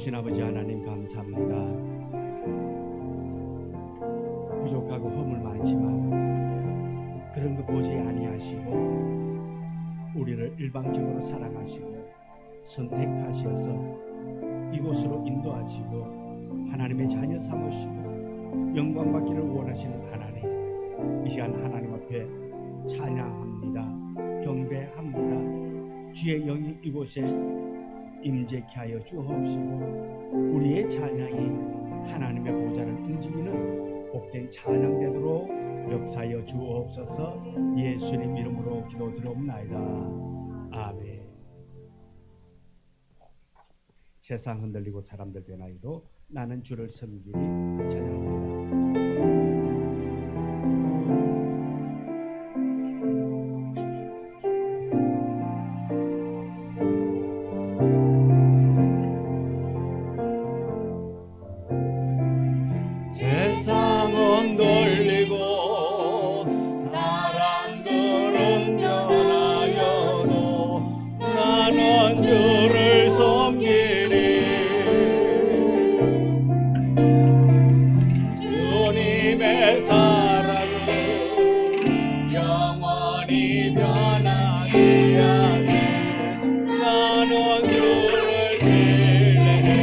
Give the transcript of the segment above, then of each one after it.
좋으신 아버지 하나님 감사합니다. 부족하고 허물 많지만 그런 거 보지 아니하시고 우리를 일방적으로 사랑하시고 선택하셔서 이곳으로 인도하시고 하나님의 자녀 삼으시고 영광 받기를 원하시는 하나님, 이 시간 하나님 앞에 찬양합니다. 경배합니다. 주의 영이 이곳에 임재케 하여 주옵시고 우리의 찬양이 하나님의 보좌를 움직이는 복된 찬양 되도록 역사하여 주옵소서. 예수님 이름으로 기도드리옵나이다. 아멘. 세상 흔들리고 사람들 변하여도 나는 주를 섬기리. 찬양합니다. 세상은 돌리고 사람들은 변하여도 나는 주를 섬기리. 주님의 사랑은 영원히 변하지 않네. 나는 주를 신뢰해.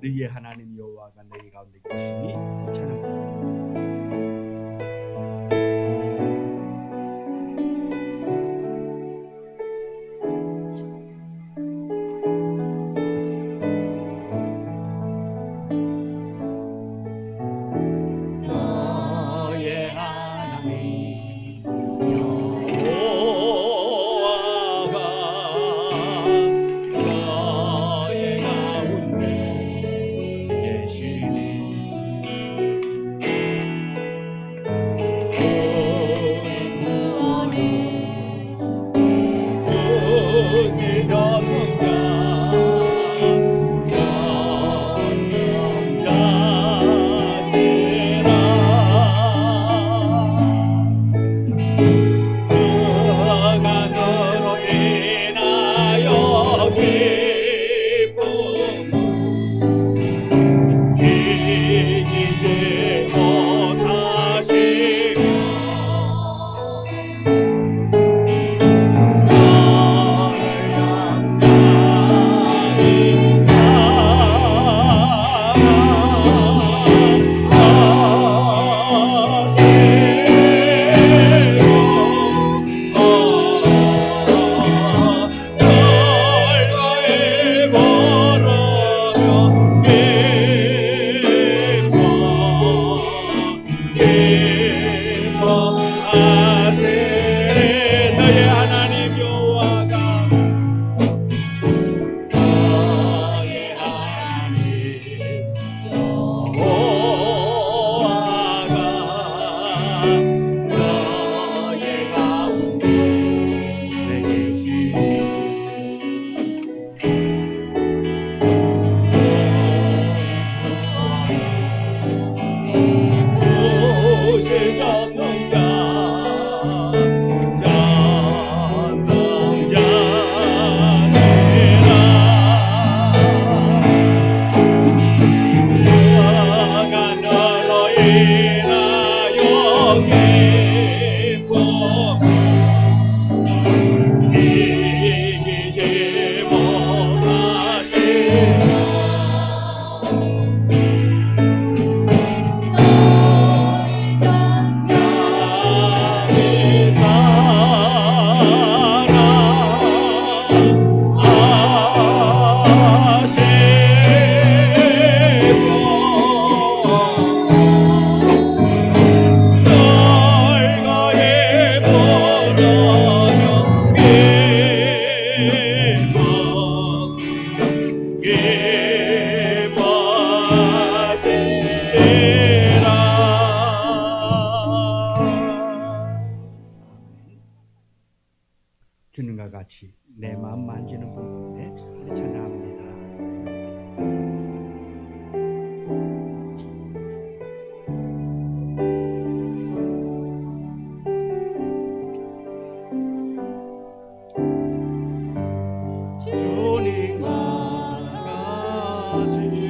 너희의 하나님 여호와가 너희 가운데 계시니 찬양합니다. 너의 주님과 같이 내 마음 만지는 분 가운데 우리 찬양합니다. 주님과 같이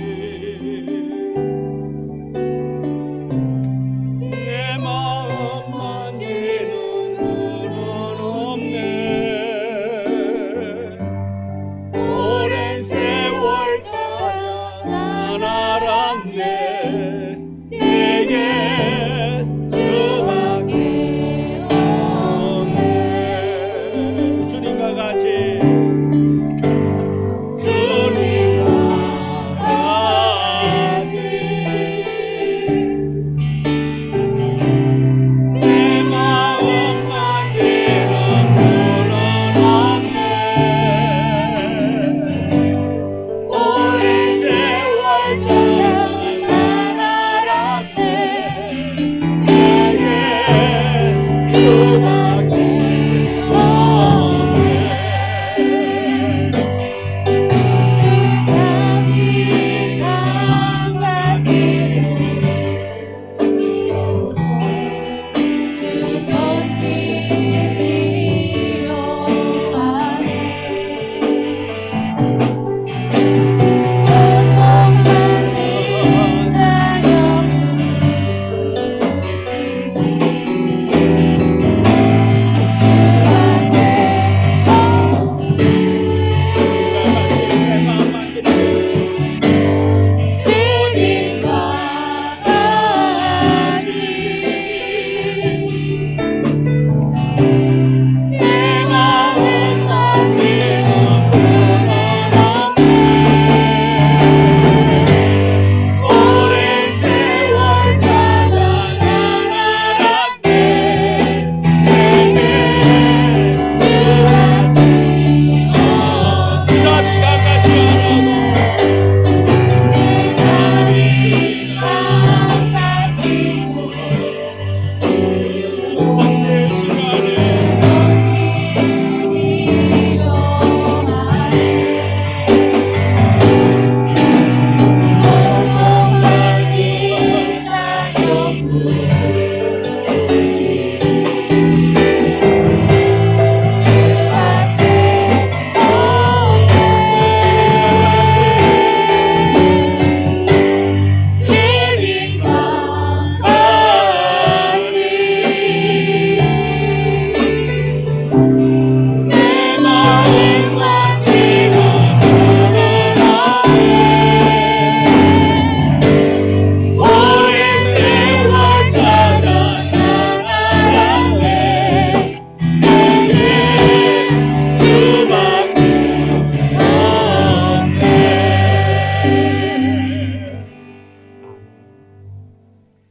내 마음 만지는 분은 없네. 오랜 세월 찾아 난 알았네. 내게 주밖에 없네. 주님과 같이 내 마음 만지는 분은 없네. 오랜 세월 찾아 난 알았네. 내게 그밖에 없네.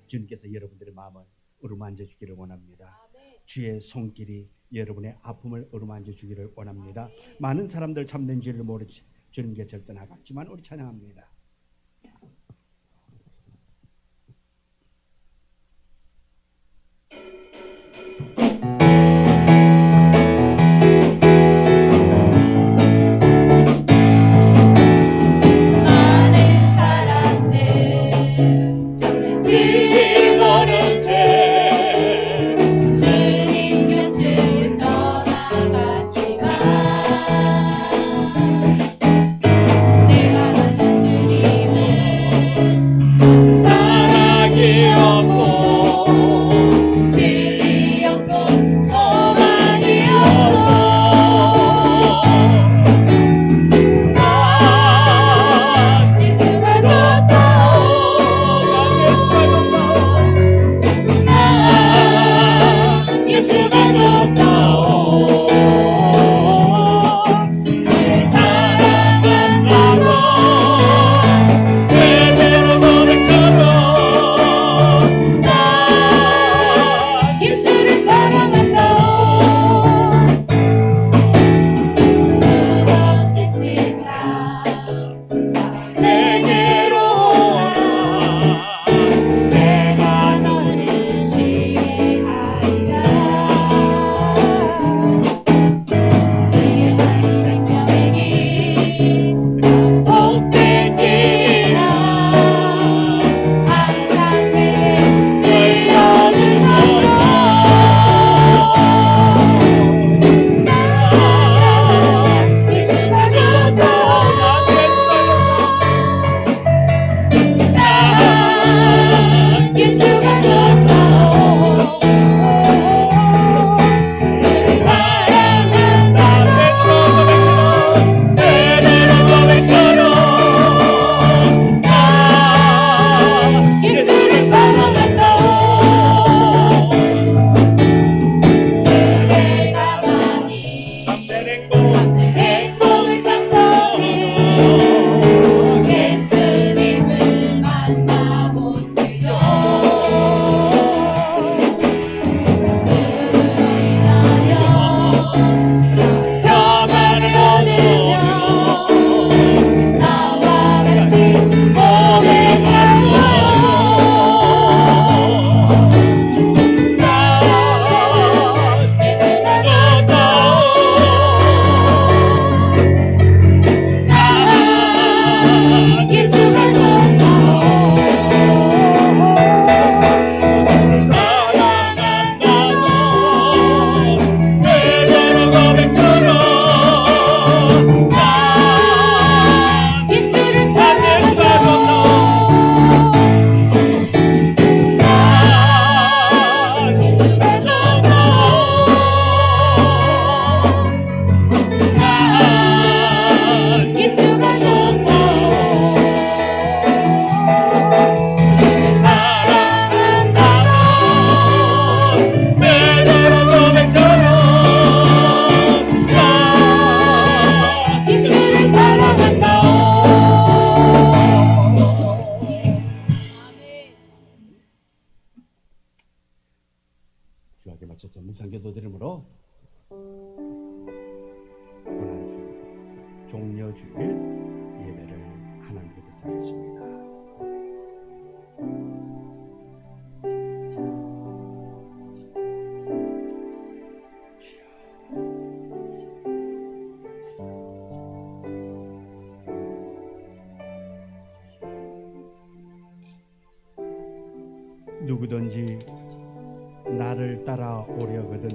주님께서 여러분들의 마음을 어루만져 주기를 원합니다. 주의 손길이 여러분의 아픔을 어루만져 주기를 원합니다. 많은 사람들 참된 줄을 모르지 주님께 절대 나갔지만 우리 찬양합니다. 주님 주일 예배를 하나님께 드리겠습니다. 누구든지 나를 따라오려거든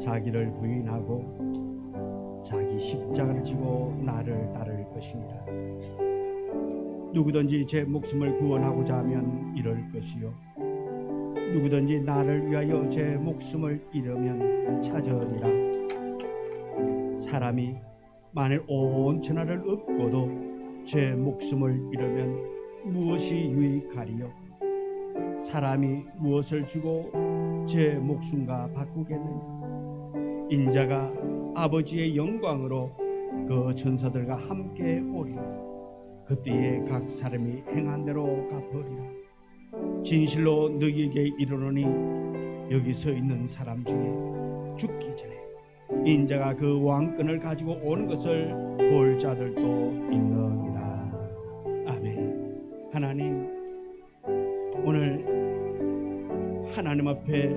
자기를 부인하고 자기 십자가를 지고 나를 따를 것이니라. 누구든지 제 목숨을 구원하고자 하면 이럴 것이요 누구든지 나를 위하여 제 목숨을 잃으면 찾으리라. 사람이 만일 온 천하를 얻고도 제 목숨을 잃으면 무엇이 유익하리요? 사람이 무엇을 주고 제 목숨과 바꾸겠느냐? 인자가 아버지의 영광으로 그 천사들과 함께 오리라. 그때에 각 사람이 행한 대로 갚으리라. 진실로 너희에게 이르노니 여기 서 있는 사람 중에 죽기 전에 인자가 그 왕권을 가지고 오는 것을 볼 자들도 있느니라. 아멘. 하나님, 오늘 하나님 앞에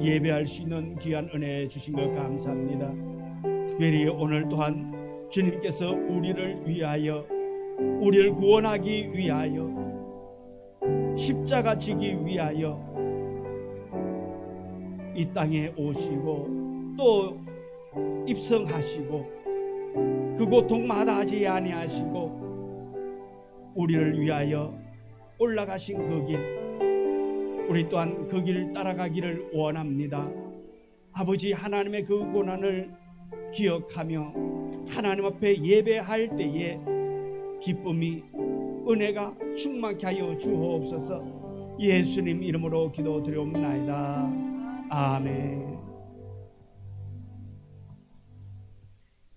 예배할 수 있는 귀한 은혜 주신 것 감사합니다. 특별히 오늘 또한 주님께서 우리를 위하여, 우리를 구원하기 위하여, 십자가 지기 위하여 이 땅에 오시고 또 입성하시고 그 고통 마다하지 아니하시고 우리를 위하여 올라가신 그 길, 우리 또한 그 길 따라가기를 원합니다. 아버지 하나님의 그 고난을 기억하며 하나님 앞에 예배할 때에 기쁨이, 은혜가 충만케 하여 주옵소서. 예수님 이름으로 기도드리옵나이다. 아멘.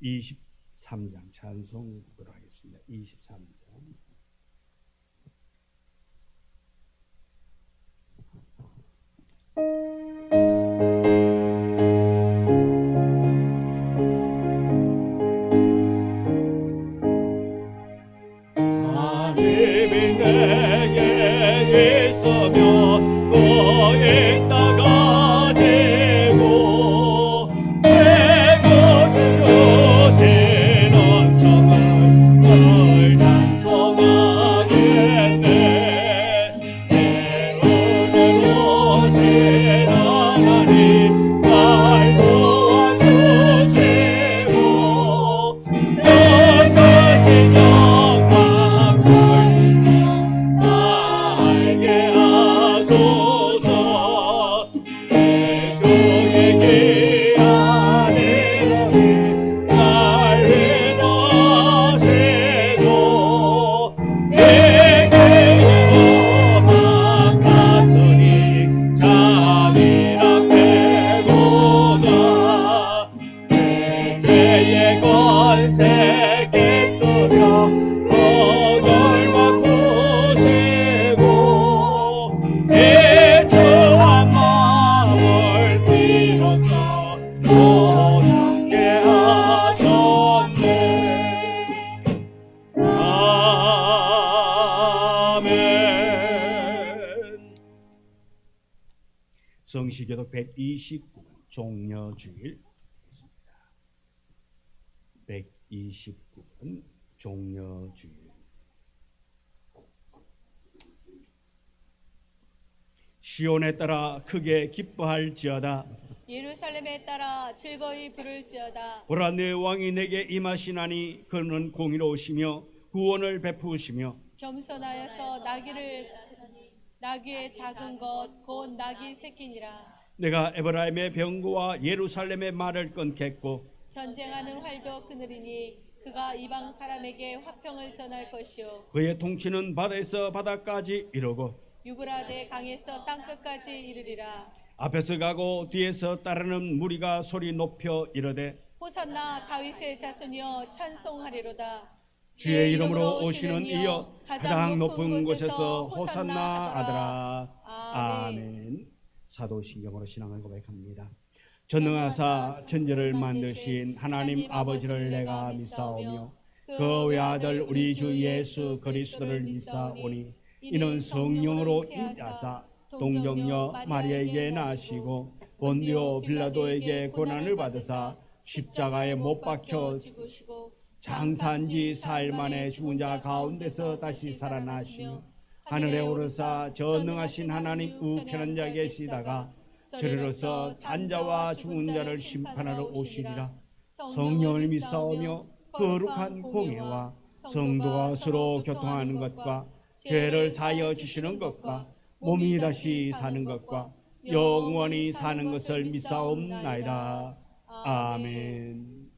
23장 찬송 부르도록 하겠습니다. 23장. 하나님이 내게 있으며 너의 따가지고 내가 주시는 점을 널 찬송하겠네. 내 은혜로 오신 하나님 날 도와주시고 넌 것이 알게 하소서. 내 소에게 아니라니 날 위로하시고 내게 이로만 갔더니 잠이라 깨고나 내 죄의 권세 깨뜨려 너를 바꾸시고 애초한 마음을 비로소 노정케 하셨네. 아멘. 성시교독 129번 종려주일 129번 종려주일. 시온에 따라 크게 기뻐할지어다. 예루살렘에 따라 즐거이 부를지어다. 보라, 내 왕이 내게 임하시나니 그는 공의로우시며 구원을 베푸시며 겸손하여서 나귀의 작은 것 곧 나귀 새끼니라. 내가 에브라임의 병거와 예루살렘의 말을 끊겠고 전쟁하는 활도 그늘이니 그가 이방 사람에게 화평을 전할 것이요 그의 통치는 바다에서 바다까지 이르고 유브라데 강에서 땅끝까지 이르리라. 앞에서 가고 뒤에서 따르는 무리가 소리 높여 이르되 호산나 다윗의 자손이여 찬송하리로다. 주의 이름으로 오시는 이여 가장 높은 곳에서 호산나 하더라. 아멘. 사도신경으로 신앙을 고백합니다. 전능하사 천지를 만드신 하나님 아버지를 내가 믿사오며 그 외아들 우리 주 예수 그리스도를 믿사오니 이는 성령으로 잉태하사 동정녀 마리아에게 나시고 본디오 빌라도에게 고난을 받으사 십자가에 못 박혀 죽으시고 장사한 지 사일 만에 죽은 자 가운데서 다시 살아나시며 하늘에 오르사 전능하신 하나님 우편한 자 계시다가 저리로서 산자와 죽은 자를 심판하러 오시리라. 성령을 믿사오며 거룩한 공회와 성도가 서로 교통하는 것과 죄를 사하여 주시는 것과 몸이 다시 사는 것과 영원히 사는 것을 믿사옵나이다. 아멘.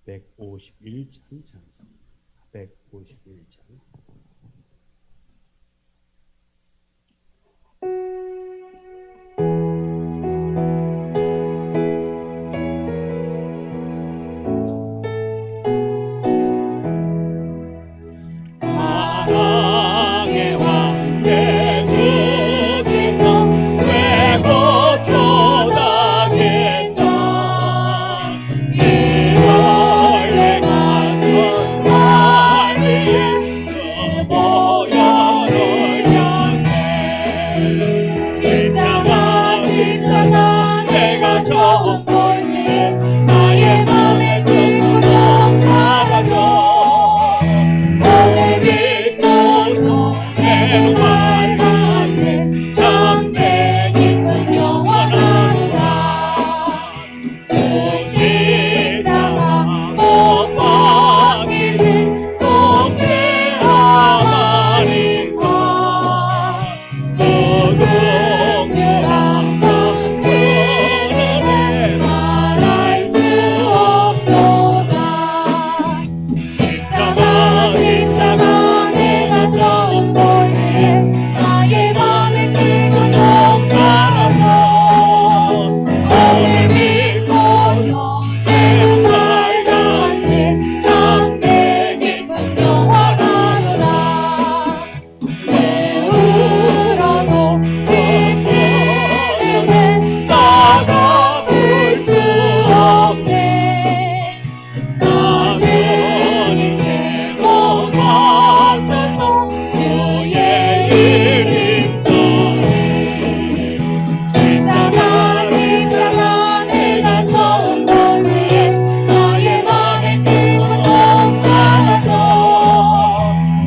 151장 찬송. 151장. 사랑의 왕 예수께서 왜 고쳐다겠다. 이걸 내가 전날 위해 그 보혈을 향해 십자가 내가 져버리에 나의 맘에 두고 사라져. 믿고서 내 말하네 참된 기쁨 영원하노라. 주 십자가 못 박이는 속죄하나니까 그 긍휼한 은혜 말할 수 없도다. 십자가 내가 처음 볼때 나의 맘에 기쁨 사라져. 오늘 믿고서 내 말 같네 참된 기쁨 영원하노라. 내 울어도 그 기쁨에 나가 볼 수 없네. 나 주님께 못 맞춰서 주의 이름 써네. 십자가 내가 처음 볼 때에 나의 맘에 기쁨 사라져.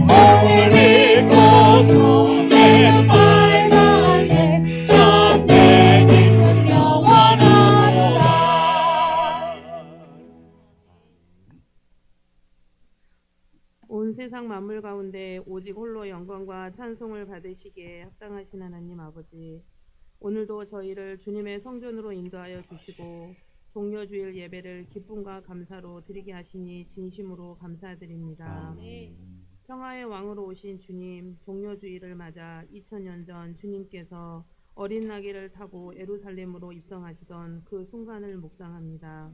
오늘 믿고서 내 말 같네 참된 기쁨 영원하노라. 온 세상 만물 가운데 오직 홀로 영광과 찬송을 받으시기에 합당하신 하나님 아버지, 오늘도 저희를 주님의 성전으로 인도하여 주시고 종려주일 예배를 기쁨과 감사로 드리게 하시니 진심으로 감사드립니다. 아멘. 평화의 왕으로 오신 주님, 종려주일을 맞아 2000년 전 주님께서 어린 나귀를 타고 예루살렘으로 입성하시던 그 순간을 묵상합니다.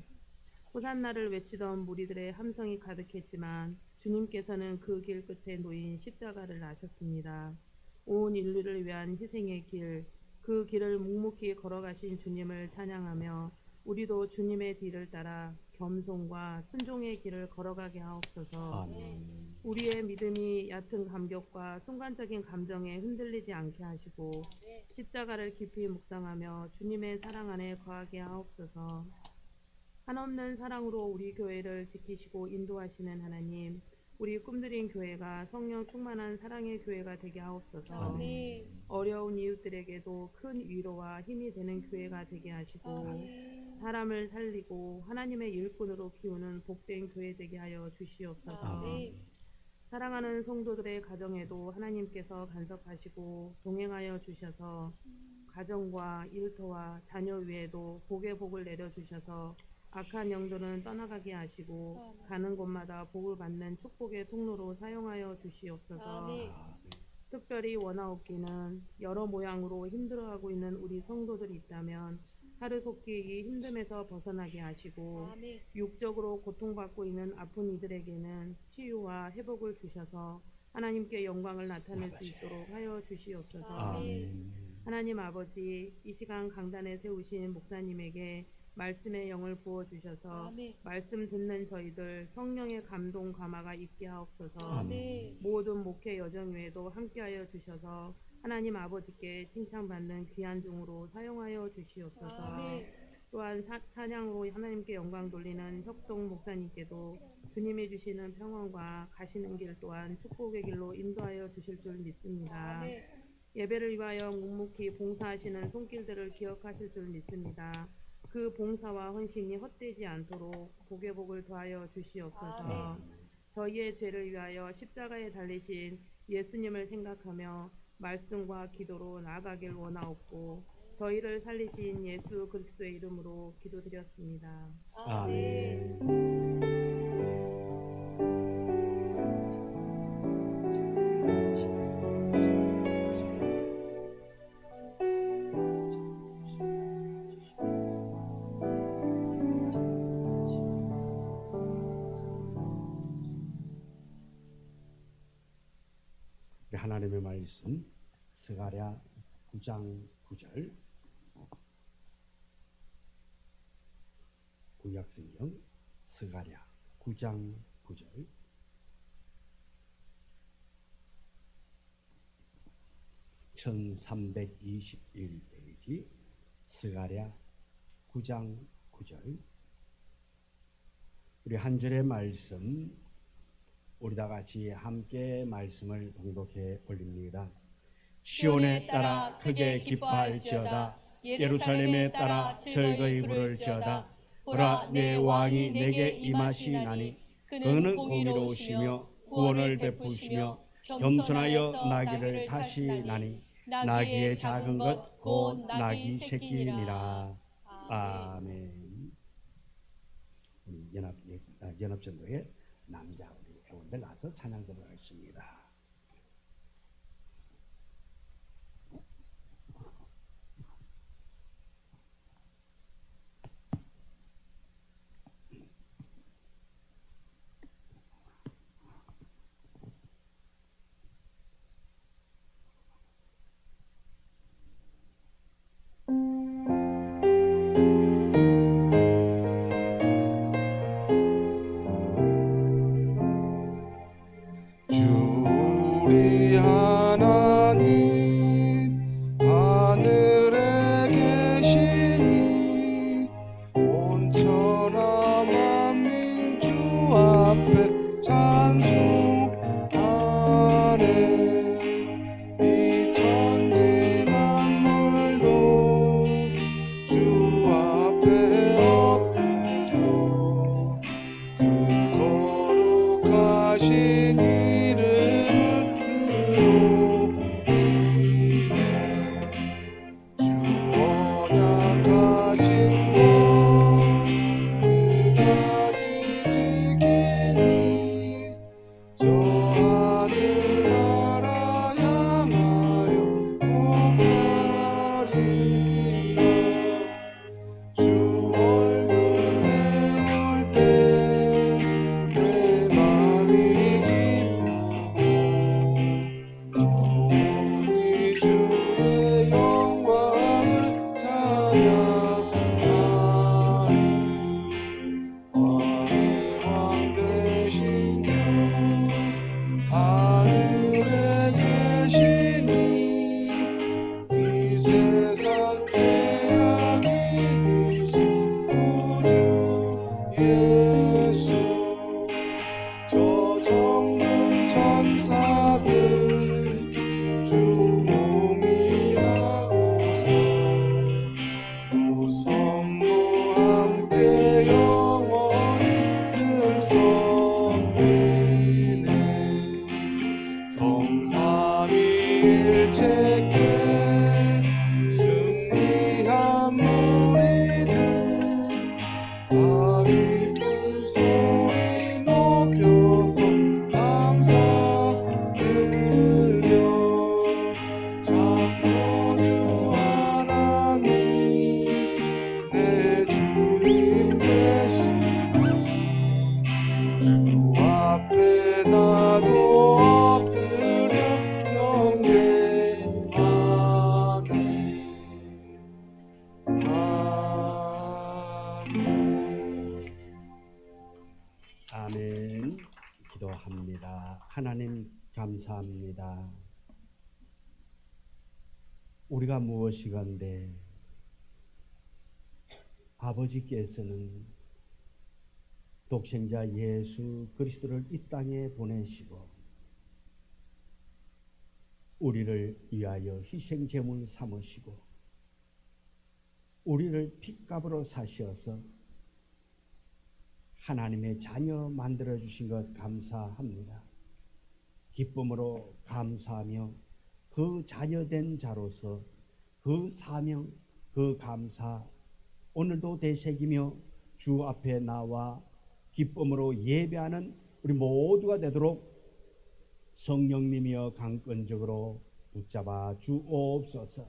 호산나를 외치던 무리들의 함성이 가득했지만 주님께서는 그 길 끝에 놓인 십자가를 아셨습니다. 온 인류를 위한 희생의 길, 그 길을 묵묵히 걸어가신 주님을 찬양하며 우리도 주님의 뒤를 따라 겸손과 순종의 길을 걸어가게 하옵소서. 아멘. 우리의 믿음이 얕은 감격과 순간적인 감정에 흔들리지 않게 하시고 십자가를 깊이 묵상하며 주님의 사랑 안에 거하게 하옵소서. 한없는 사랑으로 우리 교회를 지키시고 인도하시는 하나님, 우리 꿈드린 교회가 성령 충만한 사랑의 교회가 되게 하옵소서. 아멘. 어려운 이웃들에게도 큰 위로와 힘이 되는 교회가 되게 하시고 아멘. 사람을 살리고 하나님의 일꾼으로 키우는 복된 교회 되게 하여 주시옵소서. 아멘. 사랑하는 성도들의 가정에도 하나님께서 간섭하시고 동행하여 주셔서 가정과 일터와 자녀 위에도 복의 복을 내려주셔서 악한 영들은 떠나가게 하시고 가는 곳마다 복을 받는 축복의 통로로 사용하여 주시옵소서. 아멘. 특별히 원하옵기는 여러 모양으로 힘들어하고 있는 우리 성도들이 있다면 하루속히 이 힘듦에서 벗어나게 하시고 아멘. 육적으로 고통받고 있는 아픈 이들에게는 치유와 회복을 주셔서 하나님께 영광을 나타낼 수 있도록 하여 주시옵소서. 아멘. 하나님 아버지, 이 시간 강단에 세우신 목사님에게 말씀의 영을 부어주셔서 아멘. 말씀 듣는 저희들 성령의 감동 감화가 있게 하옵소서. 아멘. 모든 목회 여정 외에도 함께하여 주셔서 하나님 아버지께 칭찬받는 귀한 종으로 사용하여 주시옵소서. 아멘. 또한 찬양으로 하나님께 영광 돌리는 혁동 목사님께도 주님이 주시는 평안과 가시는 길 또한 축복의 길로 인도하여 주실 줄 믿습니다. 아멘. 예배를 위하여 묵묵히 봉사하시는 손길들을 기억하실 줄 믿습니다. 그 봉사와 헌신이 헛되지 않도록 복의 복을 더하여 주시옵소서. 아멘. 저희의 죄를 위하여 십자가에 달리신 예수님을 생각하며 말씀과 기도로 나아가길 원하옵고 저희를 살리신 예수 그리스도의 이름으로 기도드렸습니다. 아멘. 우리 하나님의 말씀 스가랴 9장 9절 구약성경 스가랴 9장 9절 (1321페이지) 스가랴 9장 9절. 우리 한 절의 말씀 우리 다 같이 함께 말씀을 봉독해 올립니다. 시온에 따라 크게 기뻐할지어다. 예루살렘에 따라 즐거이 부를지어다. 보라, 내 왕이 내게 임하시나니 그는 공의로우시며 구원을 베푸시며 겸손하여 나귀를 타시나니 나귀의 작은 것 곧 나귀 새끼니라. 아멘. 우리 연합전도회 남자 우리 회원들 나서 찬양 들어가겠습니다. 주 기도합니다. 하나님 감사합니다. 우리가 무엇이건데 아버지께서는 독생자 예수 그리스도를 이 땅에 보내시고 우리를 위하여 희생 제물 삼으시고 우리를 핏값으로 사시어서 하나님의 자녀 만들어 주신 것 감사합니다. 기쁨으로 감사하며 그 자녀된 자로서 그 사명, 그 감사 오늘도 되새기며 주 앞에 나와 기쁨으로 예배하는 우리 모두가 되도록 성령님이여 강권적으로 붙잡아 주옵소서.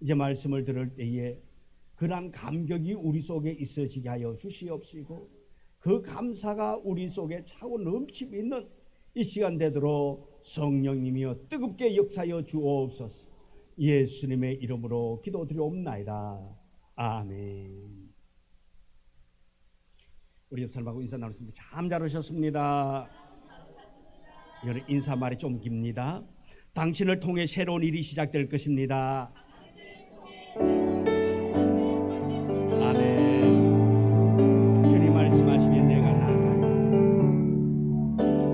이제 말씀을 들을 때에 그러한 감격이 우리 속에 있어지게 하여 주시옵시고 그 감사가 우리 속에 차고 넘치고 있는 이 시간 되도록 성령님이여 뜨겁게 역사하여 주옵소서. 예수님의 이름으로 기도드리옵나이다. 아멘. 우리 옆 사람하고 인사 나누셨습니다. 참 잘 오셨습니다. 이거는 인사말이 좀 깁니다. 당신을 통해 새로운 일이 시작될 것입니다. 아멘. 주님 말씀하시면 내가 나아가리.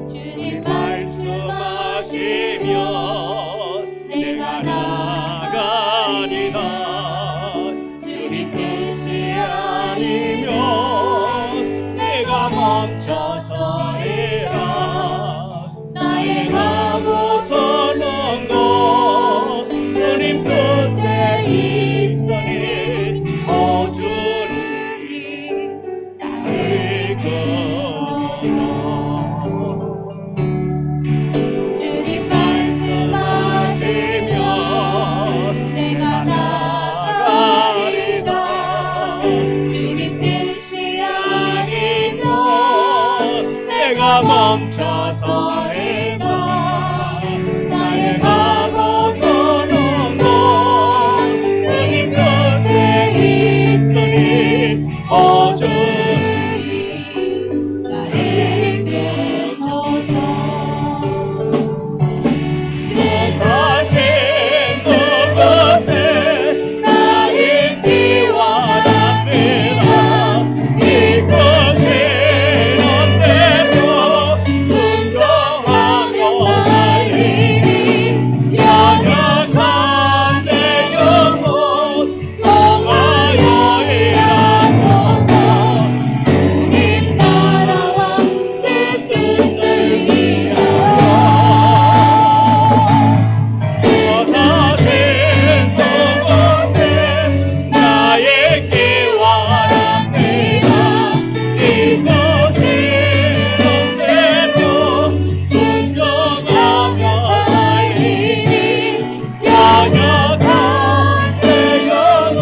주님 말씀하시면 내가 나가리다. 주님 뜻이 아니면 내가 멈춰서리라. 나의 가고서는 것 주님 뜻에 있으니 주님 나를 이끄소서. 주님 말씀하시면 내가 나가리다. 주님 뜻이 아니면 내가 멈춰서리다. 나의 가고서는 것 주님 뜻에 있으니 주님 나를 이끄소서. 뜻하신 그것에 나의 기와 납니다. 이것에 언제며 순종하며 살리니 연약한 내 영혼 통하여 일하소서. 주님 나라와 그 뜻을 위하여 원하신 그곳에 나의 기와 납니다. 이것을 언제며 순종하며 살리니 연약한 내 영혼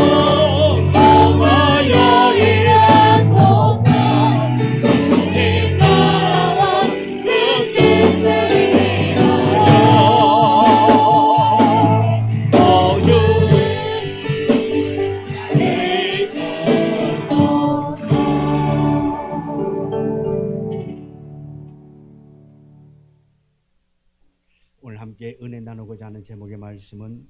통하여 일하소서. 주님 나라와 그 뜻을 위하여 주님 나를 이끄소서. 오늘 함께 은혜 나누고자 하는 제목의 말씀은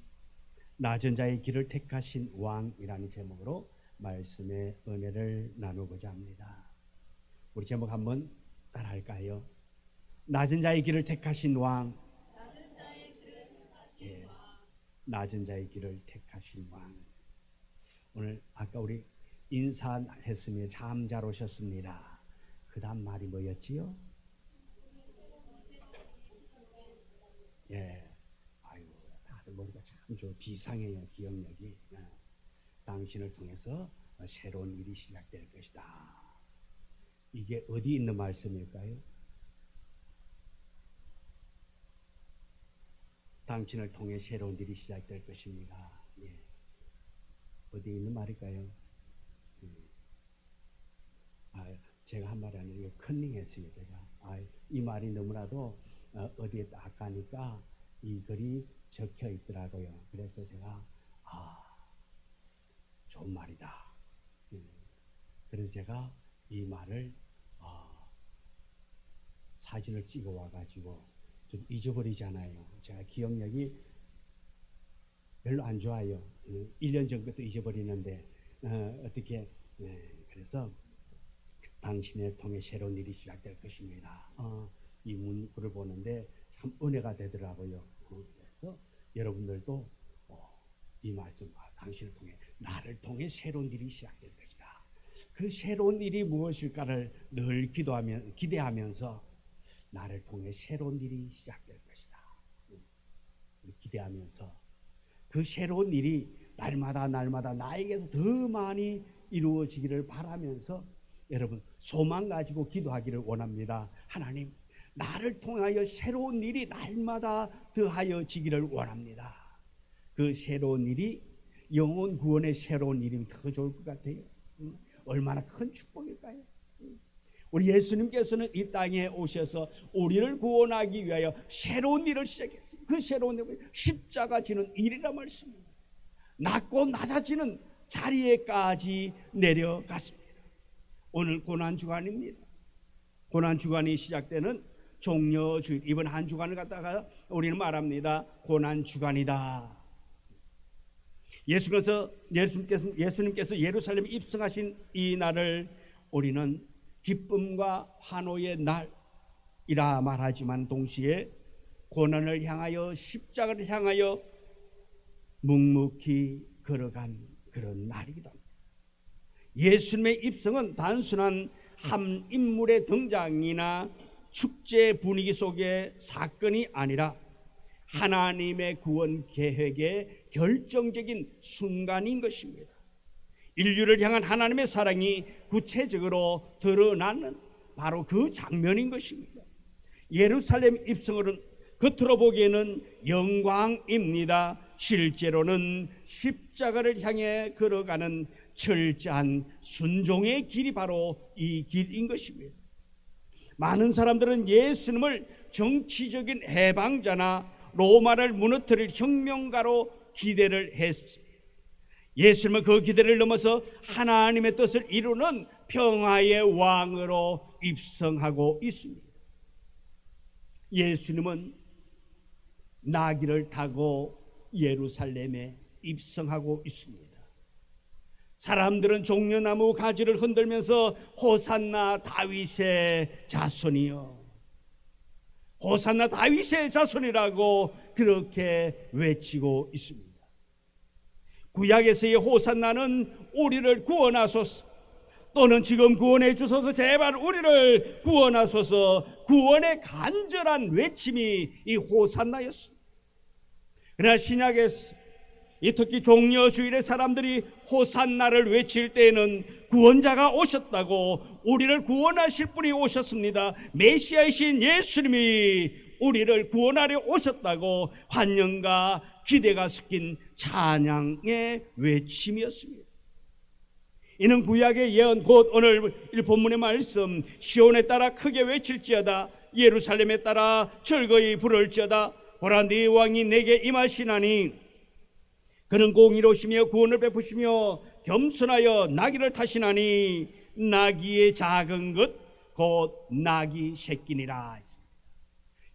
낮은 자의 길을 택하신 왕이라는 제목으로 말씀의 은혜를 나누고자 합니다. 우리 제목 한번 따라할까요? 낮은 자의 길을 택하신 왕. 예, 낮은 자의 길을 택하신 왕. 오늘 아까 우리 인사했으며 참 잘 오셨습니다. 그 다음 말이 뭐였지요? 예, 아유, 다들 머리가 참 좋아. 비상해요, 기억력이. 당신을 통해서 새로운 일이 시작될 것이다. 이게 어디 있는 말씀일까요? 당신을 통해 새로운 일이 시작될 것입니다. 예. 어디 있는 말일까요? 제가 한 말이 아니라 컨닝했어요. 제가 이 말이 너무나도 어디에 딱 가니까 이 글이 적혀 있더라고요. 그래서 제가 좋은 말이다. 그래서 제가 이 말을 사진을 찍어 와가지고 좀 잊어버리잖아요. 제가 기억력이 별로 안 좋아요. 1년 전 것도 잊어버리는데 어떻게 그래서 당신을 통해 새로운 일이 시작될 것입니다. 이 문구를 보는데 참 은혜가 되더라고요. 그래서 여러분들도 이 말씀, 당신을 통해, 나를 통해 새로운 일이 시작될 것이다. 그 새로운 일이 무엇일까를 늘 기대하면서 나를 통해 새로운 일이 시작될 것이다. 기대하면서 그 새로운 일이 날마다 나에게서 더 많이 이루어지기를 바라면서 여러분 소망 가지고 기도하기를 원합니다. 하나님, 나를 통하여 새로운 일이 날마다 더하여지기를 원합니다. 그 새로운 일이 영혼 구원의 새로운 일이면 더 좋을 것 같아요. 얼마나 큰 축복일까요? 우리 예수님께서는 이 땅에 오셔서 우리를 구원하기 위하여 새로운 일을 시작했어요. 그 새로운 일은 십자가 지는 일이란 말씀입니다. 낮고 낮아지는 자리에까지 내려갔습니다. 오늘 고난주간입니다. 고난주간이 시작되는 종려주일, 이번 한 주간을 갖다가 우리는 말합니다. 고난주간이다. 예수님께서 예루살렘에 입성하신 이 날을 우리는 기쁨과 환호의 날이라 말하지만 동시에 고난을 향하여 십자가를 향하여 묵묵히 걸어간 그런 날이기도 합니다. 예수님의 입성은 단순한 한 인물의 등장이나 축제 분위기 속의 사건이 아니라 하나님의 구원 계획의 결정적인 순간인 것입니다. 인류를 향한 하나님의 사랑이 구체적으로 드러나는 바로 그 장면인 것입니다. 예루살렘 입성은 겉으로 보기에는 영광입니다. 실제로는 십자가를 향해 걸어가는 철저한 순종의 길이 바로 이 길인 것입니다. 많은 사람들은 예수님을 정치적인 해방자나 로마를 무너뜨릴 혁명가로 기대를 했습니다. 예수님은 그 기대를 넘어서 하나님의 뜻을 이루는 평화의 왕으로 입성하고 있습니다. 예수님은 나귀를 타고 예루살렘에 입성하고 있습니다. 사람들은 종려나무 가지를 흔들면서 호산나 다윗의 자손이여, 호산나 다윗의 자손이라고 그렇게 외치고 있습니다. 구약에서의 호산나는 우리를 구원하소서, 또는 지금 구원해 주소서, 제발 우리를 구원하소서, 구원의 간절한 외침이 이 호산나였습니다. 그러나 신약에서 특히 종려주일에 사람들이 호산나를 외칠 때에는 구원자가 오셨다고, 우리를 구원하실 분이 오셨습니다, 메시아이신 예수님이 우리를 구원하려 오셨다고 환영과 기대가 섞인 찬양의 외침이었습니다. 이는 구약의 예언, 곧 오늘 본문의 말씀, 시온에 따라 크게 외칠지어다, 예루살렘에 따라 즐거이 부를지어다, 보라 네 왕이 내게 임하시나니 그는 공의로우시며 구원을 베푸시며 겸손하여 나귀를 타시나니 나귀의 작은 것 곧 나귀 새끼니라.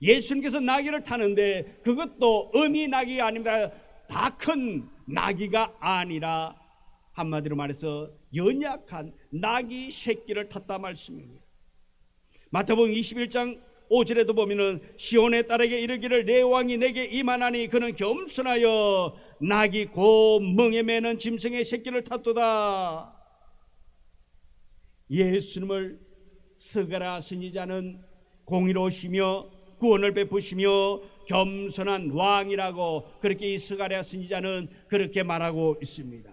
예수님께서 나귀를 타는데 그것도 어미 나귀가 아닙니다. 다 큰 나귀가 아니라 한마디로 말해서 연약한 나귀 새끼를 탔다 말씀입니다. 마태복음 21장 5절에도 보면은 시온의 딸에게 이르기를 내 왕이 내게 임하나니 그는 겸손하여 나귀 곧 멍에 매는 짐승의 새끼를 탔도다. 예수님을 스가랴 선지자는 공의로우시며 구원을 베푸시며 겸손한 왕이라고 그렇게 이 스가랴 선지자는 그렇게 말하고 있습니다.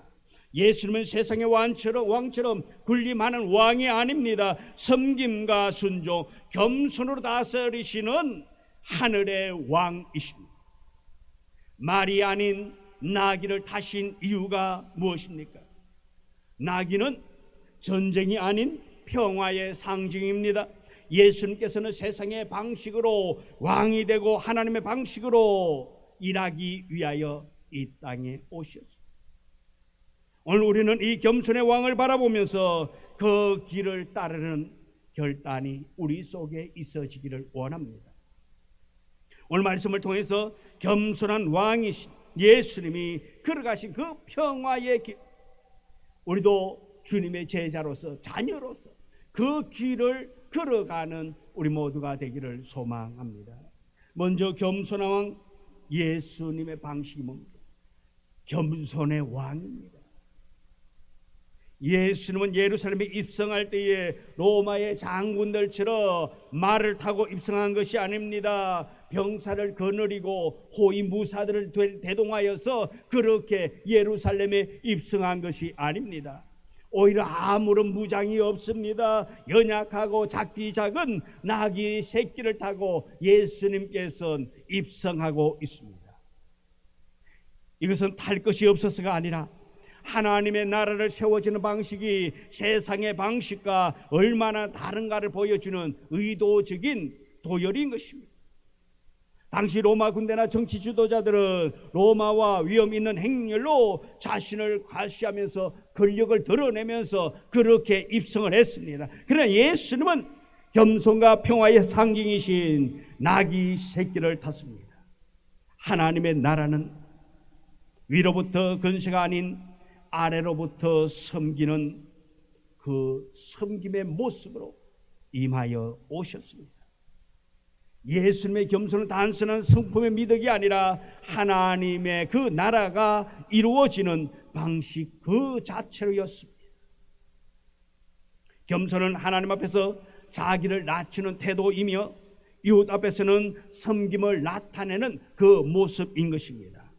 예수님은 세상의 왕처럼 군림하는 왕이 아닙니다. 섬김과 순종, 겸손으로 다스리시는 하늘의 왕이십니다. 말이 아닌 나귀를 타신 이유가 무엇입니까? 나귀는 전쟁이 아닌 평화의 상징입니다. 예수님께서는 세상의 방식으로 왕이 되고 하나님의 방식으로 일하기 위하여 이 땅에 오셨습니다. 오늘 우리는 이 겸손의 왕을 바라보면서 그 길을 따르는 결단이 우리 속에 있어지기를 원합니다. 오늘 말씀을 통해서 겸손한 왕이신 예수님이 걸어가신 그 평화의 길, 우리도 주님의 제자로서 자녀로서 그 길을 걸어가는 우리 모두가 되기를 소망합니다. 먼저 겸손한 왕 예수님의 방식이 뭡니까? 겸손의 왕입니다. 예수님은 예루살렘에 입성할 때에 로마의 장군들처럼 말을 타고 입성한 것이 아닙니다. 병사를 거느리고 호위 무사들을 대동하여서 그렇게 예루살렘에 입성한 것이 아닙니다. 오히려 아무런 무장이 없습니다. 연약하고 작디 작은 나귀 새끼를 타고 예수님께서는 입성하고 있습니다. 이것은 탈 것이 없어서가 아니라 하나님의 나라를 세워지는 방식이 세상의 방식과 얼마나 다른가를 보여주는 의도적인 도열인 것입니다. 당시 로마 군대나 정치 지도자들은 로마와 위험 있는 행렬로 자신을 과시하면서 권력을 드러내면서 그렇게 입성을 했습니다. 그러나 예수님은 겸손과 평화의 상징이신 나귀 새끼를 탔습니다. 하나님의 나라는 위로부터 근세가 아닌 아래로부터 섬기는 그 섬김의 모습으로 임하여 오셨습니다. 예수님의 겸손은 단순한 성품의 미덕이 아니라 하나님의 그 나라가 이루어지는 방식 그 자체로였습니다. 겸손은 하나님 앞에서 자기를 낮추는 태도이며 이웃 앞에서는 섬김을 나타내는 그 모습인 것입니다.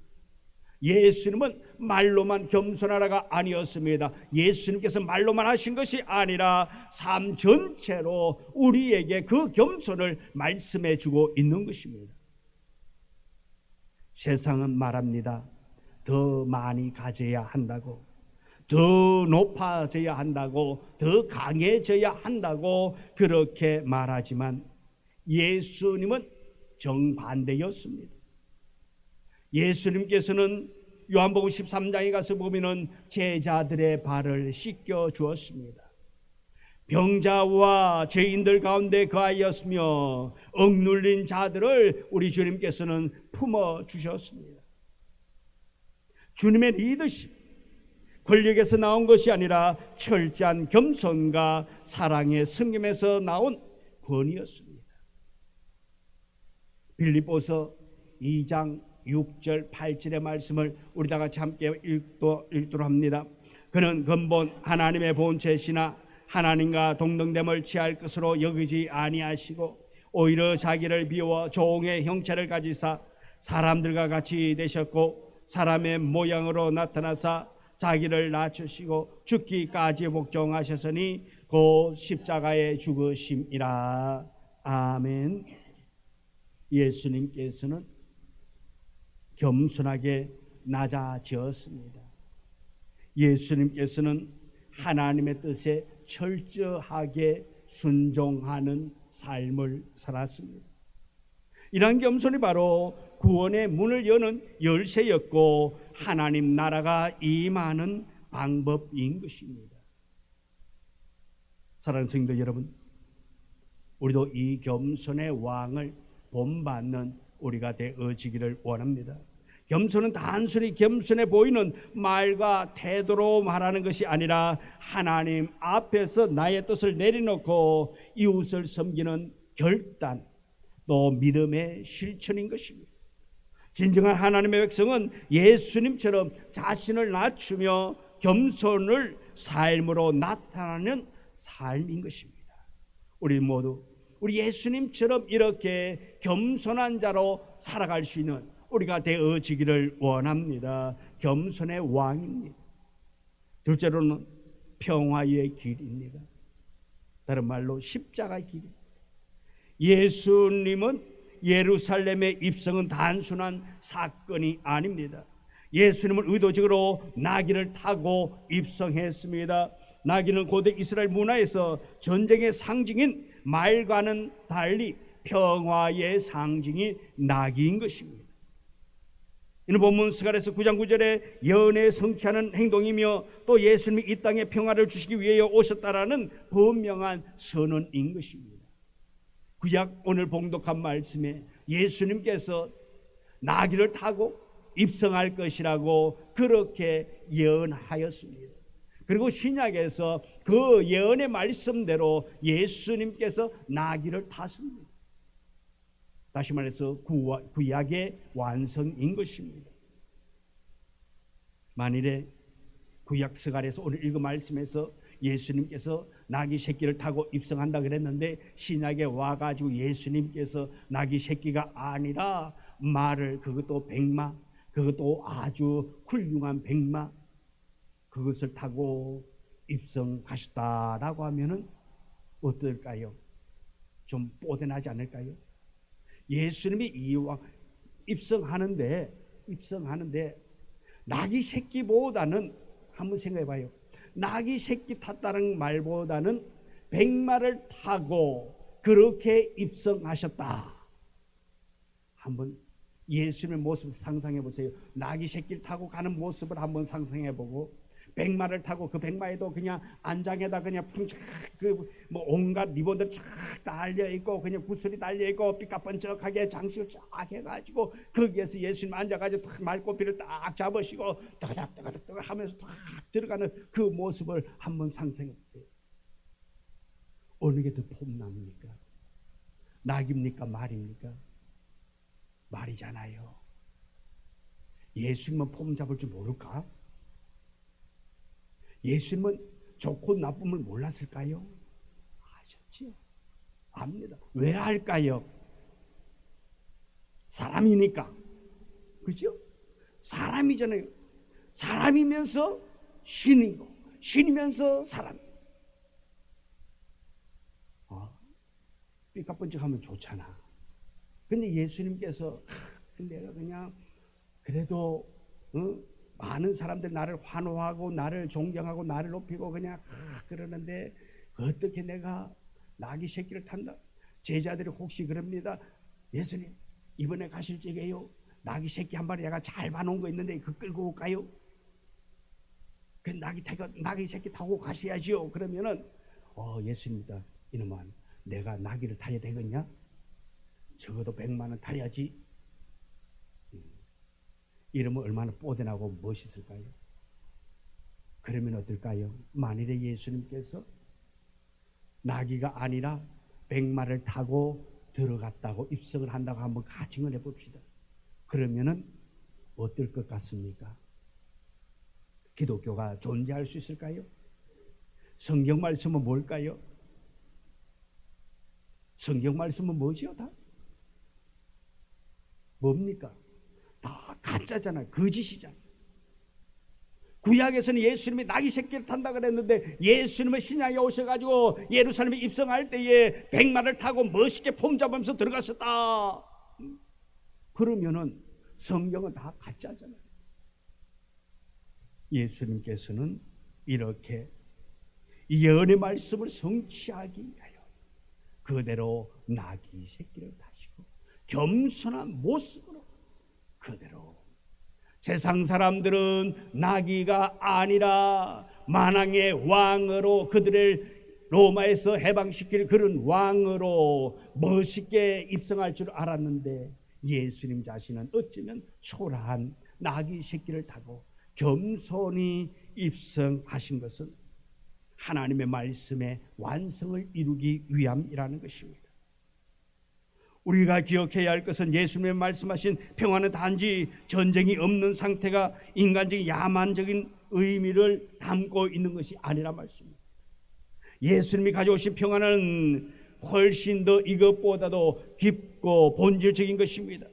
예수님은 말로만 겸손하라가 아니었습니다. 예수님께서 말로만 하신 것이 아니라 삶 전체로 우리에게 그 겸손을 말씀해 주고 있는 것입니다. 세상은 말합니다. 더 많이 가져야 한다고, 더 높아져야 한다고, 더 강해져야 한다고 그렇게 말하지만 예수님은 정반대였습니다. 예수님께서는 요한복음 13장에 가서 보면은 제자들의 발을 씻겨 주었습니다. 병자와 죄인들 가운데 거하였으며 억눌린 자들을 우리 주님께서는 품어 주셨습니다. 주님의 리더십, 권력에서 나온 것이 아니라 철저한 겸손과 사랑의 섬김에서 나온 권위였습니다. 빌립보서 2장 6절 8절의 말씀을 우리 다 같이 함께 읽도록 합니다. 그는 근본 하나님의 본체시나 하나님과 동등됨을 취할 것으로 여기지 아니하시고 오히려 자기를 비워 종의 형체를 가지사 사람들과 같이 되셨고 사람의 모양으로 나타나사 자기를 낮추시고 죽기까지 복종하셨으니 곧 십자가에 죽으심이라. 아멘. 예수님께서는 겸손하게 낮아지었습니다. 예수님께서는 하나님의 뜻에 철저하게 순종하는 삶을 살았습니다. 이러한 겸손이 바로 구원의 문을 여는 열쇠였고 하나님 나라가 임하는 방법인 것입니다. 사랑하는 성도 여러분, 우리도 이 겸손의 왕을 본받는 우리가 되어지기를 원합니다. 겸손은 단순히 겸손해 보이는 말과 태도로 말하는 것이 아니라 하나님 앞에서 나의 뜻을 내려놓고 이웃을 섬기는 결단, 또 믿음의 실천인 것입니다. 진정한 하나님의 백성은 예수님처럼 자신을 낮추며 겸손을 삶으로 나타나는 삶인 것입니다. 우리 모두 우리 예수님처럼 이렇게 겸손한 자로 살아갈 수 있는 우리가 되어지기를 원합니다. 겸손의 왕입니다. 둘째로는 평화의 길입니다. 다른 말로 십자가의 길입니다. 예수님은 예루살렘의 입성은 단순한 사건이 아닙니다. 예수님은 의도적으로 나귀를 타고 입성했습니다. 나귀는 고대 이스라엘 문화에서 전쟁의 상징인 말과는 달리 평화의 상징이 나귀인 것입니다. 이는 본문 스가랴서 9장 9절에 예언에 성취하는 행동이며 또 예수님이 이 땅에 평화를 주시기 위하여 오셨다라는 분명한 선언인 것입니다. 구약 오늘 봉독한 말씀에 예수님께서 나귀를 타고 입성할 것이라고 그렇게 예언하였습니다. 그리고 신약에서 그 예언의 말씀대로 예수님께서 나귀를 탔습니다. 다시 말해서 구약의 완성인 것입니다. 만일에 구약 스가랴에서 오늘 읽은 말씀에서 예수님께서 나귀 새끼를 타고 입성한다 그랬는데 신약에 와가지고 예수님께서 나귀 새끼가 아니라 말을, 그것도 백마, 그것도 아주 훌륭한 백마, 그것을 타고 입성하셨다라고 하면은 어떨까요? 좀 뽀대나지 않을까요? 예수님이 이왕 입성하는데 나귀 새끼보다는 한번 생각해 봐요. 나귀 새끼 탔다는 말보다는 백마를 타고 그렇게 입성하셨다. 한번 예수님의 모습을 상상해 보세요. 나귀 새끼를 타고 가는 모습을 한번 상상해 보고 백마를 타고 그 백마에도 그냥 안장에다 그냥 풍착 뭐 온갖 리본들 쫙 달려 있고 그냥 구슬이 달려 있고 삐까번쩍하게 장식을 쫙 해가지고 거기에서 예수님 앉아가지고 탁 말꼬피를 딱 잡으시고 따가닥 하면서 탁 들어가는 그 모습을 한번 상상해 보세요. 어느 게 더 폼납니까? 낙입니까? 말입니까? 말이잖아요. 예수님은 폼 잡을 줄 모를까? 예수님은 좋고 나쁨을 몰랐을까요? 아셨지요? 압니다. 왜 할까요? 사람이니까. 그죠? 사람이잖아요. 사람이면서 신이고 신이면서 사람. 삐까뻔쩍하면 좋잖아. 근데 예수님께서 내가 그냥 그래도 많은 사람들 나를 환호하고 나를 존경하고 나를 높이고 그냥 그러는데 어떻게 내가 나귀 새끼를 탄다? 제자들이 혹시 그럽니다. 예수님 이번에 가실 적에요 나귀 새끼 한 마리 내가 잘 봐놓은 거 있는데 그 끌고 올까요? 그 나귀 새끼 타고 가셔야지요. 그러면은 예수님이다. 이놈아 내가 나귀를 타야 되겠냐? 적어도 100만 원 타야지. 이러면 얼마나 뽀대나고 멋있을까요? 그러면 어떨까요? 만일에 예수님께서 나귀가 아니라 백마를 타고 들어갔다고 입성을 한다고 한번 가정을 해봅시다. 그러면은 어떨 것 같습니까? 기독교가 존재할 수 있을까요? 성경 말씀은 뭘까요? 성경 말씀은 뭐지요? 다? 뭡니까? 다 가짜잖아요. 거짓이잖아요. 구약에서는 예수님이 나귀 새끼를 탄다 그랬는데 예수님은 신약에 오셔가지고 예루살렘에 입성할 때에 백마를 타고 멋있게 폼 잡으면서 들어갔었다. 그러면은 성경은 다 가짜잖아요. 예수님께서는 이렇게 예언의 말씀을 성취하기 위하여 그대로 나귀 새끼를 타시고 겸손한 모습으로 그대로 세상 사람들은 나귀가 아니라 만왕의 왕으로 그들을 로마에서 해방시킬 그런 왕으로 멋있게 입성할 줄 알았는데 예수님 자신은 어쩌면 초라한 나귀 새끼를 타고 겸손히 입성하신 것은 하나님의 말씀의 완성을 이루기 위함이라는 것입니다. 우리가 기억해야 할 것은 예수님의 말씀하신 평화는 단지 전쟁이 없는 상태가 인간적인 야만적인 의미를 담고 있는 것이 아니라 말씀입니다. 예수님이 가져오신 평화는 훨씬 더 이것보다도 깊고 본질적인 것입니다.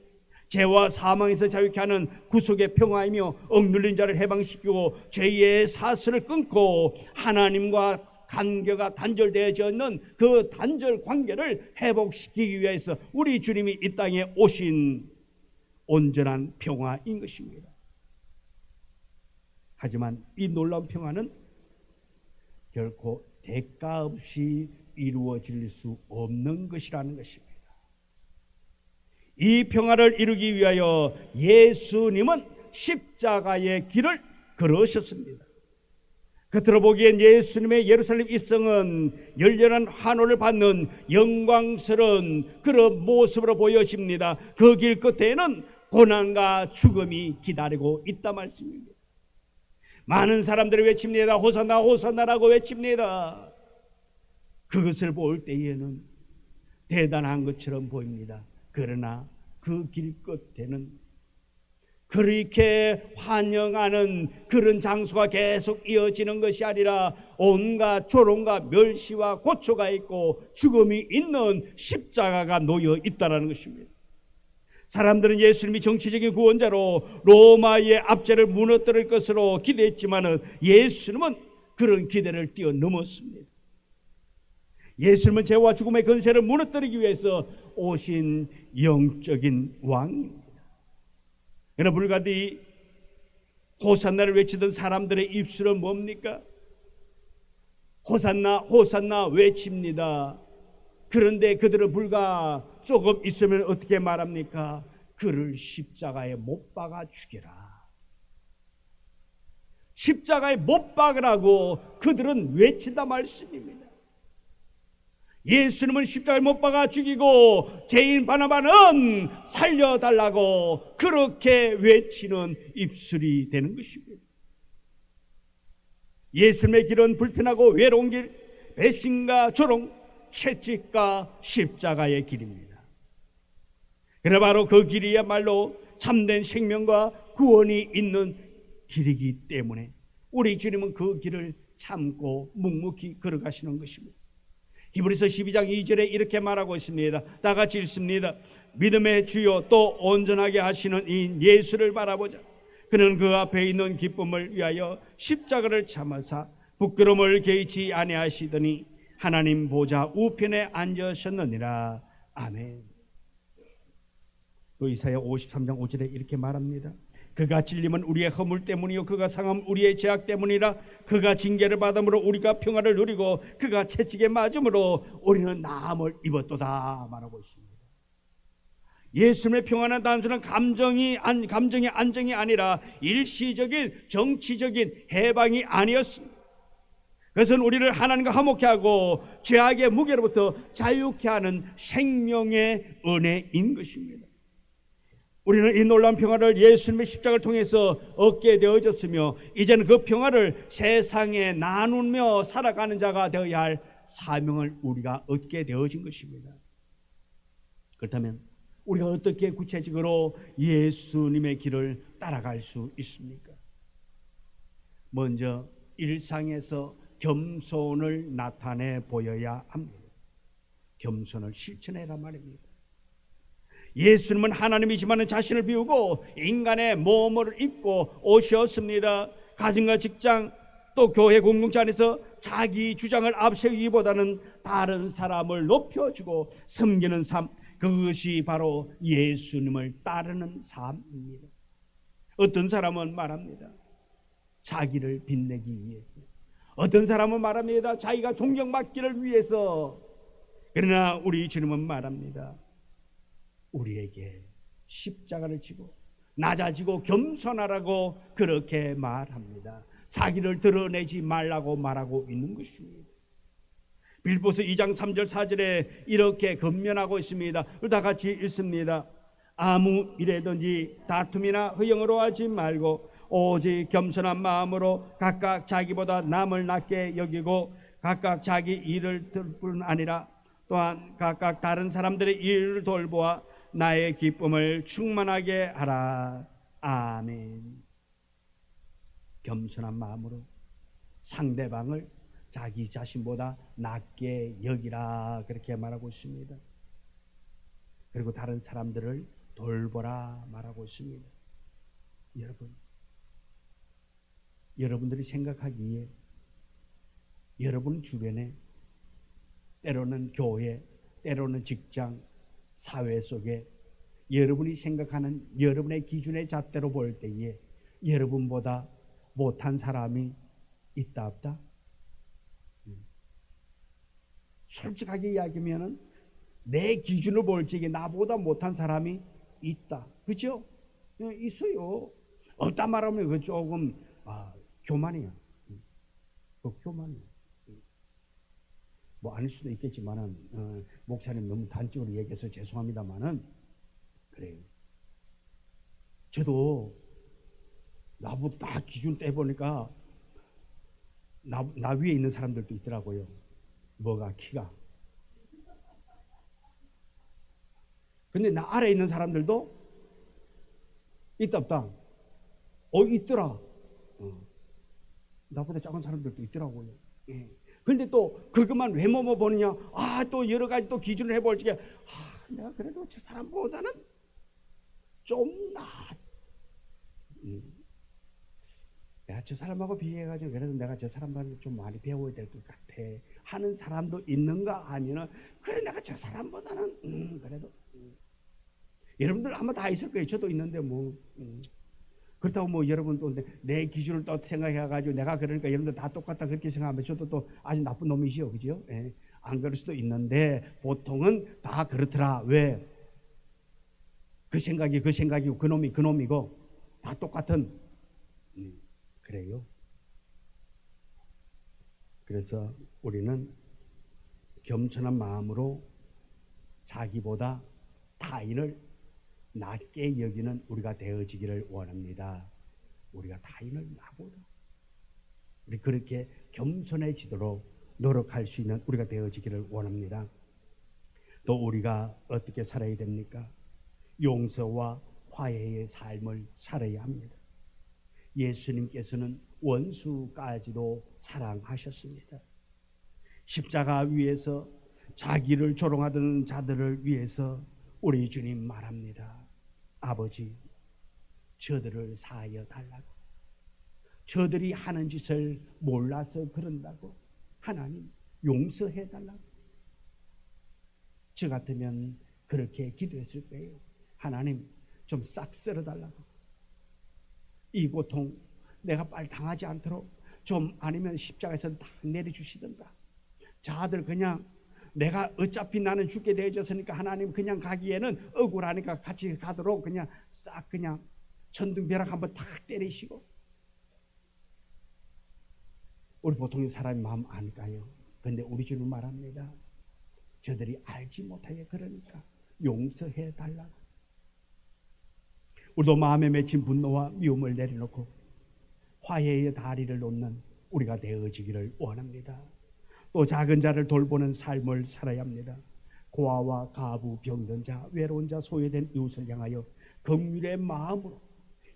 죄와 사망에서 자유케 하는 구속의 평화이며 억눌린 자를 해방시키고 죄의 사슬을 끊고 하나님과 관계가 단절되어져 있는 그 단절 관계를 회복시키기 위해서 우리 주님이 이 땅에 오신 온전한 평화인 것입니다. 하지만 이 놀라운 평화는 결코 대가 없이 이루어질 수 없는 것이라는 것입니다. 이 평화를 이루기 위하여 예수님은 십자가의 길을 걸으셨습니다. 겉으로 보기엔 예수님의 예루살렘 입성은 열렬한 환호를 받는 영광스러운 그런 모습으로 보여집니다. 그 길 끝에는 고난과 죽음이 기다리고 있다 말씀입니다. 많은 사람들이 외칩니다. 호산나 호산나라고 외칩니다. 그것을 볼 때에는 대단한 것처럼 보입니다. 그러나 그 길 끝에는 그렇게 환영하는 그런 장소가 계속 이어지는 것이 아니라 온갖 조롱과 멸시와 고초가 있고 죽음이 있는 십자가가 놓여 있다는 것입니다. 사람들은 예수님이 정치적인 구원자로 로마의 압제를 무너뜨릴 것으로 기대했지만 예수님은 그런 기대를 뛰어넘었습니다. 예수님은 죄와 죽음의 권세를 무너뜨리기 위해서 오신 영적인 왕입니다. 그러나 불가디 호산나를 외치던 사람들의 입술은 뭡니까? 호산나 호산나 외칩니다. 그런데 그들은 불과 조금 있으면 어떻게 말합니까? 그를 십자가에 못 박아 죽여라. 십자가에 못 박으라고 그들은 외친다 말씀입니다. 예수님은 십자가에 못 박아 죽이고 죄인 바나바는 살려달라고 그렇게 외치는 입술이 되는 것입니다. 예수님의 길은 불편하고 외로운 길, 배신과 조롱, 채찍과 십자가의 길입니다. 그러나 바로 그 길이야말로 참된 생명과 구원이 있는 길이기 때문에 우리 주님은 그 길을 참고 묵묵히 걸어가시는 것입니다. 히브리서 12장 2절에 이렇게 말하고 있습니다. 다 같이 읽습니다. 믿음의 주요 또 온전하게 하시는 이 예수를 바라보자. 그는 그 앞에 있는 기쁨을 위하여 십자가를 참으사 부끄러움을 개의치 아니하시더니 하나님 보좌 우편에 앉으셨느니라. 아멘. 또 이사야 53장 5절에 이렇게 말합니다. 그가 찔림은 우리의 허물 때문이요 그가 상함은 우리의 죄악 때문이라. 그가 징계를 받음으로 우리가 평화를 누리고 그가 채찍에 맞음으로 우리는 나음을 입었도다 말하고 있습니다. 예수님의 평화는 단순한 감정의 안정이 아니라 일시적인 정치적인 해방이 아니었습니다. 그것은 우리를 하나님과 화목케 하고 죄악의 무게로부터 자유케 하는 생명의 은혜인 것입니다. 우리는 이 놀라운 평화를 예수님의 십자가를 통해서 얻게 되어졌으며 이제는 그 평화를 세상에 나누며 살아가는 자가 되어야 할 사명을 우리가 얻게 되어진 것입니다. 그렇다면 우리가 어떻게 구체적으로 예수님의 길을 따라갈 수 있습니까? 먼저 일상에서 겸손을 나타내 보여야 합니다. 겸손을 실천해라 말입니다. 예수님은 하나님이지만 자신을 비우고 인간의 몸을 입고 오셨습니다. 가정과 직장 또 교회 공동체 안에서 자기 주장을 앞세우기보다는 다른 사람을 높여주고 섬기는 삶, 그것이 바로 예수님을 따르는 삶입니다. 어떤 사람은 말합니다. 자기를 빛내기 위해서. 어떤 사람은 말합니다. 자기가 존경받기를 위해서. 그러나 우리 주님은 말합니다. 우리에게 십자가를 지고 낮아지고 겸손하라고 그렇게 말합니다. 자기를 드러내지 말라고 말하고 있는 것입니다. 빌보서 2장 3절 4절에 이렇게 권면하고 있습니다. 다 같이 읽습니다. 아무 일에든지 다툼이나 허영으로 하지 말고 오직 겸손한 마음으로 각각 자기보다 남을 낮게 여기고 각각 자기 일을 들 뿐 아니라 또한 각각 다른 사람들의 일을 돌보아 나의 기쁨을 충만하게 하라. 아멘. 겸손한 마음으로 상대방을 자기 자신보다 낮게 여기라 그렇게 말하고 있습니다. 그리고 다른 사람들을 돌보라 말하고 있습니다. 여러분들이 생각하기에 여러분 주변에 때로는 교회, 때로는 직장, 사회 속에 여러분이 생각하는 여러분의 기준의 잣대로 볼 때에 여러분보다 못한 사람이 있다 없다? 솔직하게 이야기하면 내 기준을 볼 적에 나보다 못한 사람이 있다. 그죠? 있어요. 없다 말하면 그 조금 교만이야. 그 교만이야. 뭐 아닐 수도 있겠지만은 목사님 너무 단적으로 얘기해서 죄송합니다만은 그래요. 저도 나보다 다 기준 떼보니까 나 위에 있는 사람들도 있더라고요. 뭐가 키가. 근데 나 아래에 있는 사람들도 있다 없다. 있더라. 나보다 작은 사람들도 있더라고요. 예. 근데 또 그것만 외모만 보느냐? 또 여러 가지 또 기준을 해볼 적에 내가 그래도 저 사람보다는 좀 나아. 내가 저 사람하고 비교해가지고 그래도 내가 저 사람보다 좀 많이 배워야 될 것 같아 하는 사람도 있는가 아니면 그래 내가 저 사람보다는 그래도 여러분들 아마 다 있을 거예요. 저도 있는데 뭐 그렇다고 뭐 여러분 또 내 기준을 또 생각해가지고 내가 그러니까 여러분들 다 똑같다 그렇게 생각하면 저도 또 아주 나쁜 놈이시요, 그죠? 예. 안 그럴 수도 있는데 보통은 다 그렇더라. 왜? 그 생각이고 그 놈이고 다 똑같은 그래요. 그래서 우리는 겸손한 마음으로 자기보다 타인을 낮게 여기는 우리가 되어지기를 원합니다. 우리가 타인을 나보다 우리 그렇게 겸손해지도록 노력할 수 있는 우리가 되어지기를 원합니다. 또 우리가 어떻게 살아야 됩니까? 용서와 화해의 삶을 살아야 합니다. 예수님께서는 원수까지도 사랑하셨습니다. 십자가 위에서 자기를 조롱하던 자들을 위해서 우리 주님 말합니다. 아버지, 저들을 사하여 달라고. 저들이 하는 짓을 몰라서 그런다고. 하나님, 용서해 달라고. 저 같으면 그렇게 기도했을 거예요. 하나님, 좀 싹 쓸어 달라고. 이 고통 내가 빨리 당하지 않도록 좀 아니면 십자가에서 다 내려주시던가. 자들 그냥 내가 어차피 나는 죽게 되어졌으니까 하나님 그냥 가기에는 억울하니까 같이 가도록 그냥 싹 그냥 천둥벼락 한번 탁 때리시고. 우리 보통의 사람의 마음 아닐까요? 근데 우리 주는 말합니다. 저들이 알지 못하게 그러니까 용서해 달라고. 우리도 마음에 맺힌 분노와 미움을 내려놓고 화해의 다리를 놓는 우리가 되어지기를 원합니다. 또 작은 자를 돌보는 삶을 살아야 합니다. 고아와 가부, 병든 자, 외로운 자, 소외된 이웃을 향하여 긍휼의 마음으로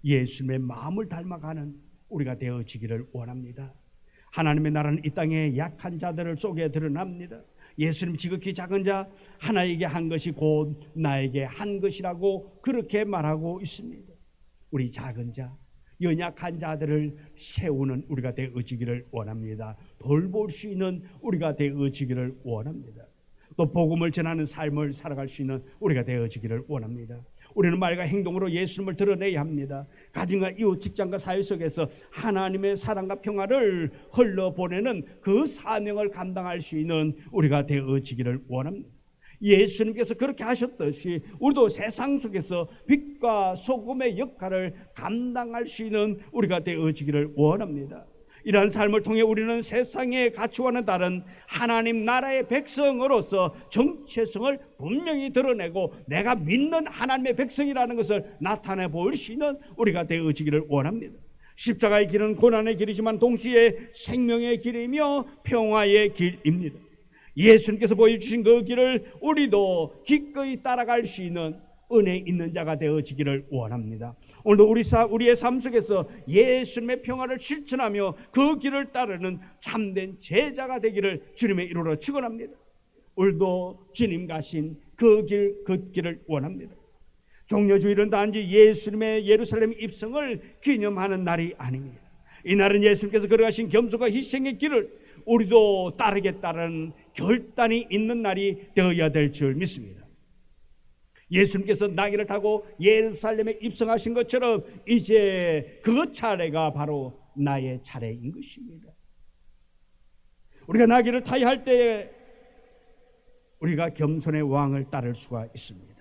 예수님의 마음을 닮아가는 우리가 되어지기를 원합니다. 하나님의 나라는 이 땅에 약한 자들을 속에 드러납니다. 예수님 지극히 작은 자 하나에게 한 것이 곧 나에게 한 것이라고 그렇게 말하고 있습니다. 우리 작은 자, 연약한 자들을 세우는 우리가 되어지기를 원합니다. 돌볼 수 있는 우리가 되어지기를 원합니다. 또 복음을 전하는 삶을 살아갈 수 있는 우리가 되어지기를 원합니다. 우리는 말과 행동으로 예수님을 드러내야 합니다. 가정과 이웃, 직장과 사회 속에서 하나님의 사랑과 평화를 흘러보내는 그 사명을 감당할 수 있는 우리가 되어지기를 원합니다. 예수님께서 그렇게 하셨듯이 우리도 세상 속에서 빛과 소금의 역할을 감당할 수 있는 우리가 되어지기를 원합니다. 이러한 삶을 통해 우리는 세상의 가치와는 다른 하나님 나라의 백성으로서 정체성을 분명히 드러내고 내가 믿는 하나님의 백성이라는 것을 나타내 볼 수 있는 우리가 되어지기를 원합니다. 십자가의 길은 고난의 길이지만 동시에 생명의 길이며 평화의 길입니다. 예수님께서 보여주신 그 길을 우리도 기꺼이 따라갈 수 있는 은혜 있는 자가 되어지기를 원합니다. 오늘도 우리의 삶 속에서 예수님의 평화를 실천하며 그 길을 따르는 참된 제자가 되기를 주님의 이름으로 축원합니다. 오늘도 주님 가신 그 길을 원합니다. 종려주일은 단지 예수님의 예루살렘 입성을 기념하는 날이 아닙니다. 이 날은 예수님께서 걸어가신 겸손과 희생의 길을 우리도 따르겠다는 결단이 있는 날이 되어야 될 줄 믿습니다. 예수님께서 나귀를 타고 예루살렘에 입성하신 것처럼 이제 그 차례가 바로 나의 차례인 것입니다. 우리가 나귀를 타야 할 때 우리가 겸손의 왕을 따를 수가 있습니다.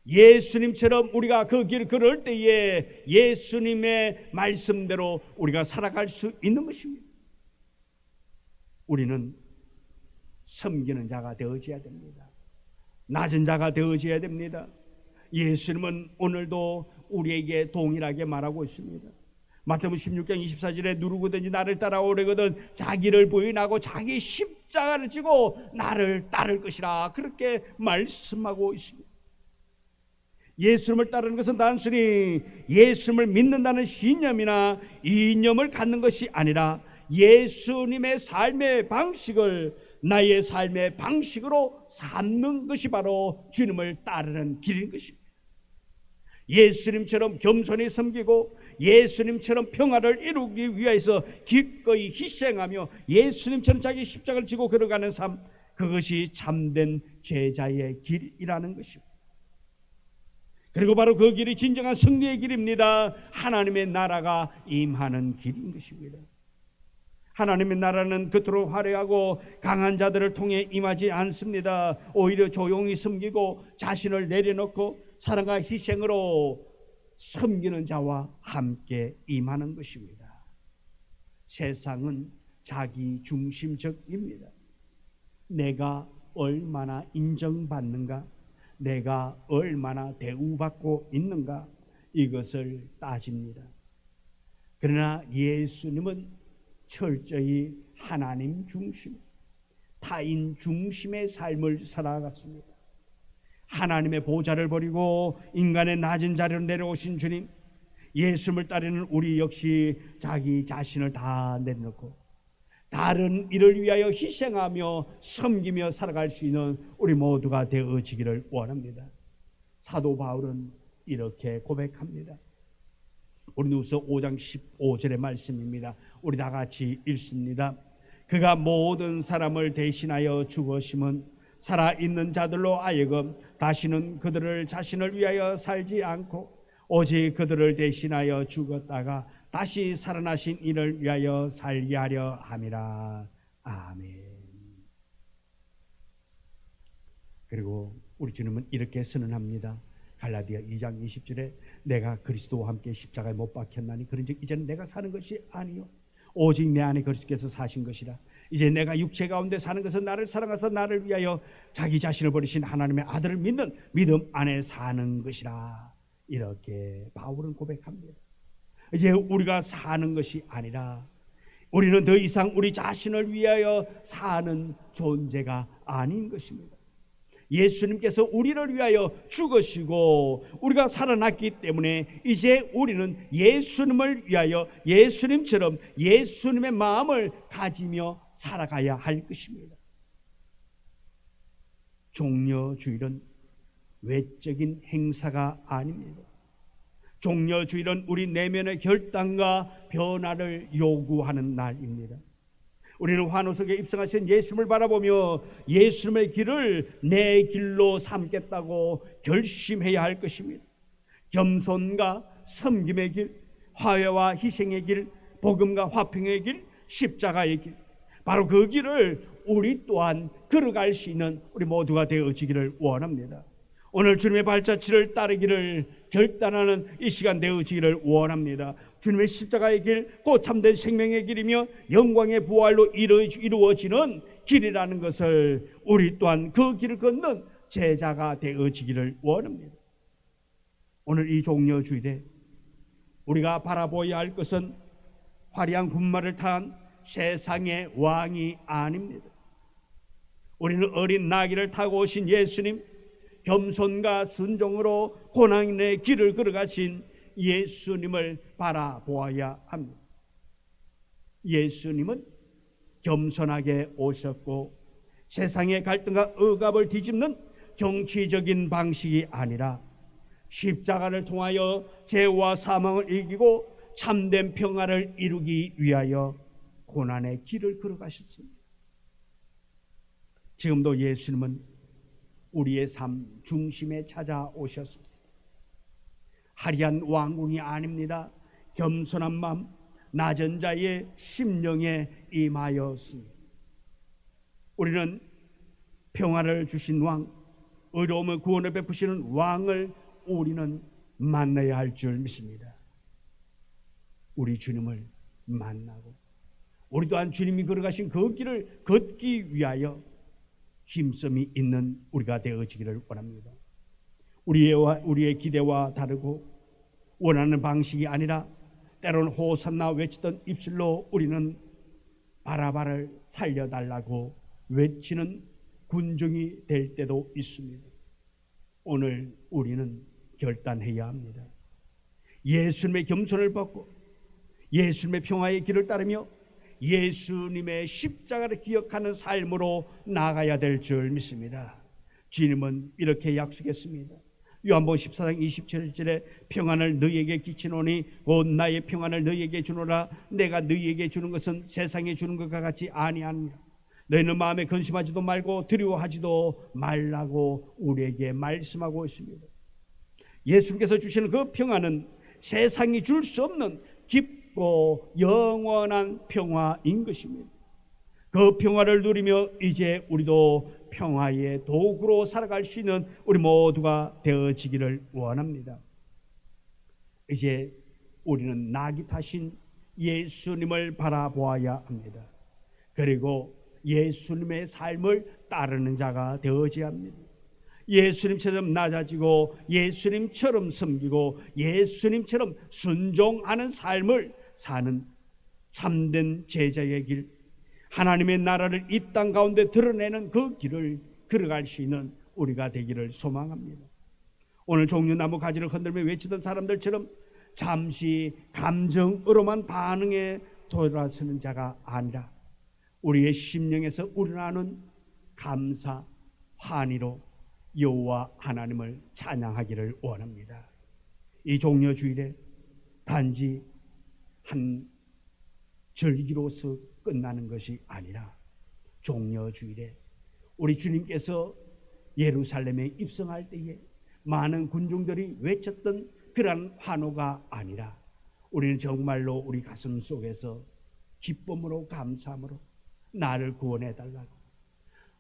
예수님처럼 우리가 그 길 걸을 때에 예수님의 말씀대로 우리가 살아갈 수 있는 것입니다. 우리는 섬기는 자가 되어져야 됩니다. 낮은 자가 되어져야 됩니다. 예수님은 오늘도 우리에게 동일하게 말하고 있습니다. 마태복음 16장 24절에 누구든지 나를 따라오려거든 자기를 부인하고 자기 십자가를 지고 나를 따를 것이라 그렇게 말씀하고 있습니다. 예수님을 따르는 것은 단순히 예수님을 믿는다는 신념이나 이념을 갖는 것이 아니라 예수님의 삶의 방식을 나의 삶의 방식으로 삼는 것이 바로 주님을 따르는 길인 것입니다. 예수님처럼 겸손히 섬기고 예수님처럼 평화를 이루기 위해서 기꺼이 희생하며 예수님처럼 자기 십자가를 지고 걸어가는 삶, 그것이 참된 제자의 길이라는 것입니다. 그리고 바로 그 길이 진정한 승리의 길입니다. 하나님의 나라가 임하는 길인 것입니다. 하나님의 나라는 그토록 화려하고 강한 자들을 통해 임하지 않습니다. 오히려 조용히 섬기고 자신을 내려놓고 사랑과 희생으로 섬기는 자와 함께 임하는 것입니다. 세상은 자기 중심적입니다. 내가 얼마나 인정받는가, 내가 얼마나 대우받고 있는가, 이것을 따집니다. 그러나 예수님은 철저히 하나님 중심, 타인 중심의 삶을 살아갔습니다. 하나님의 보좌를 버리고 인간의 낮은 자리로 내려오신 주님, 예수님을 따르는 우리 역시 자기 자신을 다 내려놓고 다른 일을 위하여 희생하며 섬기며 살아갈 수 있는 우리 모두가 되어지기를 원합니다. 사도 바울은 이렇게 고백합니다. 고린도후서 5장 15절의 말씀입니다. 우리 다 같이 읽습니다. 그가 모든 사람을 대신하여 죽으심은 살아있는 자들로 하여금 다시는 그들을 자신을 위하여 살지 않고 오직 그들을 대신하여 죽었다가 다시 살아나신 이를 위하여 살게 하려 함이라. 아멘. 그리고 우리 주님은 이렇게 선언합니다. 갈라디아 2장 20절에 내가 그리스도와 함께 십자가에 못 박혔나니 그런즉 이제는 내가 사는 것이 아니요 오직 내 안에 그리스도께서 사신 것이라. 이제 내가 육체 가운데 사는 것은 나를 사랑하사 나를 위하여 자기 자신을 버리신 하나님의 아들을 믿는 믿음 안에 사는 것이라. 이렇게 바울은 고백합니다. 이제 우리가 사는 것이 아니라 우리는 더 이상 우리 자신을 위하여 사는 존재가 아닌 것입니다. 예수님께서 우리를 위하여 죽으시고 우리가 살아났기 때문에 이제 우리는 예수님을 위하여 예수님처럼 예수님의 마음을 가지며 살아가야 할 것입니다. 종려주일은 외적인 행사가 아닙니다. 종려주일은 우리 내면의 결단과 변화를 요구하는 날입니다. 우리는 환호석에 입성하신 예수님을 바라보며 예수님의 길을 내 길로 삼겠다고 결심해야 할 것입니다. 겸손과 섬김의 길, 화해와 희생의 길, 복음과 화평의 길, 십자가의 길, 바로 그 길을 우리 또한 걸어갈 수 있는 우리 모두가 되어지기를 원합니다. 오늘 주님의 발자취를 따르기를 결단하는 이 시간 되어지기를 원합니다. 주님의 십자가의 길, 곧 참된 생명의 길이며 영광의 부활로 이루어지는 길이라는 것을 우리 또한 그 길을 걷는 제자가 되어지기를 원합니다. 오늘 이 종려주일에 우리가 바라보아야 할 것은 화려한 군마를 탄 세상의 왕이 아닙니다. 우리는 어린 나귀를 타고 오신 예수님, 겸손과 순종으로 고난의 길을 걸어가신 예수님을 바라보아야 합니다. 예수님은 겸손하게 오셨고 세상의 갈등과 억압을 뒤집는 정치적인 방식이 아니라 십자가를 통하여 죄와 사망을 이기고 참된 평화를 이루기 위하여 고난의 길을 걸어가셨습니다. 지금도 예수님은 우리의 삶 중심에 찾아오셨습니다. 화려한 왕궁이 아닙니다. 겸손한 마음, 낮은 자의 심령에 임하였습니다. 우리는 평화를 주신 왕, 의로움을 구원을 베푸시는 왕을 우리는 만나야 할 줄 믿습니다. 우리 주님을 만나고 우리 또한 주님이 걸어가신 그 길을 걷기 위하여 힘씀이 있는 우리가 되어지기를 원합니다. 우리의 기대와 다르고 원하는 방식이 아니라 때로는 호산나 외치던 입술로 우리는 바라바를 살려달라고 외치는 군중이 될 때도 있습니다. 오늘 우리는 결단해야 합니다. 예수님의 겸손을 벗고 예수님의 평화의 길을 따르며 예수님의 십자가를 기억하는 삶으로 나아가야 될 줄 믿습니다. 주님은 이렇게 약속했습니다. 요한복음 14장 27절에 평안을 너희에게 끼치노니 곧 나의 평안을 너희에게 주노라. 내가 너희에게 주는 것은 세상에 주는 것과 같이 아니하니라. 너희는 마음에 근심하지도 말고 두려워하지도 말라고 우리에게 말씀하고 있습니다. 예수님께서 주시는 그 평안은 세상이 줄 수 없는 깊고 영원한 평화인 것입니다. 그 평화를 누리며 이제 우리도 평화의 도구로 살아갈 수 있는 우리 모두가 되어지기를 원합니다. 이제 우리는 낙이 타신 예수님을 바라보아야 합니다. 그리고 예수님의 삶을 따르는 자가 되어져야 합니다. 예수님처럼 낮아지고 예수님처럼 섬기고 예수님처럼 순종하는 삶을 사는 참된 제자의 길, 하나님의 나라를 이 땅 가운데 드러내는 그 길을 걸어갈 수 있는 우리가 되기를 소망합니다. 오늘 종려나무 가지를 흔들며 외치던 사람들처럼 잠시 감정으로만 반응해 돌아서는 자가 아니라 우리의 심령에서 우러나는 감사, 환희로 여호와 하나님을 찬양하기를 원합니다. 이 종려주일에 단지 한 절기로서 끝나는 것이 아니라 종려주일에 우리 주님께서 예루살렘에 입성할 때에 많은 군중들이 외쳤던 그러한 환호가 아니라 우리는 정말로 우리 가슴 속에서 기쁨으로 감사함으로 나를 구원해달라고,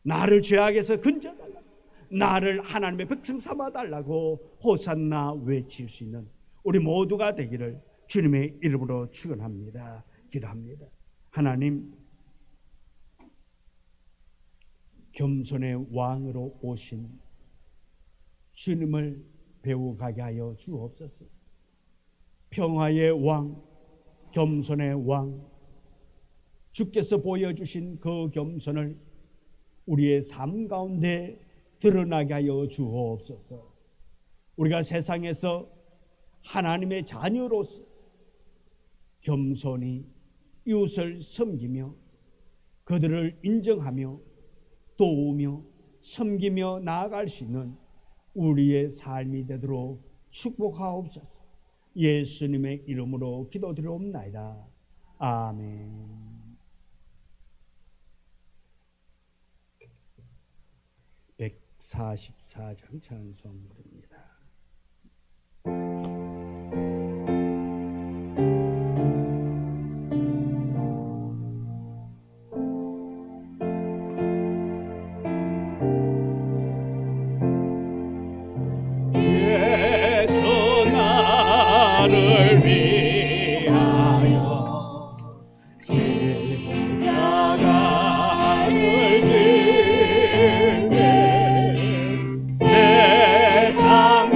나를 죄악에서 건져달라고, 나를 하나님의 백성 삼아달라고 호산나 외칠 수 있는 우리 모두가 되기를 주님의 이름으로 축원합니다. 기도합니다. 하나님, 겸손의 왕으로 오신 주님을 배워가게 하여 주옵소서. 평화의 왕, 겸손의 왕, 주께서 보여주신 그 겸손을 우리의 삶 가운데 드러나게 하여 주옵소서. 우리가 세상에서 하나님의 자녀로서 겸손히 이웃을 섬기며 그들을 인정하며 도우며 섬기며 나아갈 수 있는 우리의 삶이 되도록 축복하옵소서. 예수님의 이름으로 기도드리옵나이다. 아멘. 144장 찬송부입니다. 세상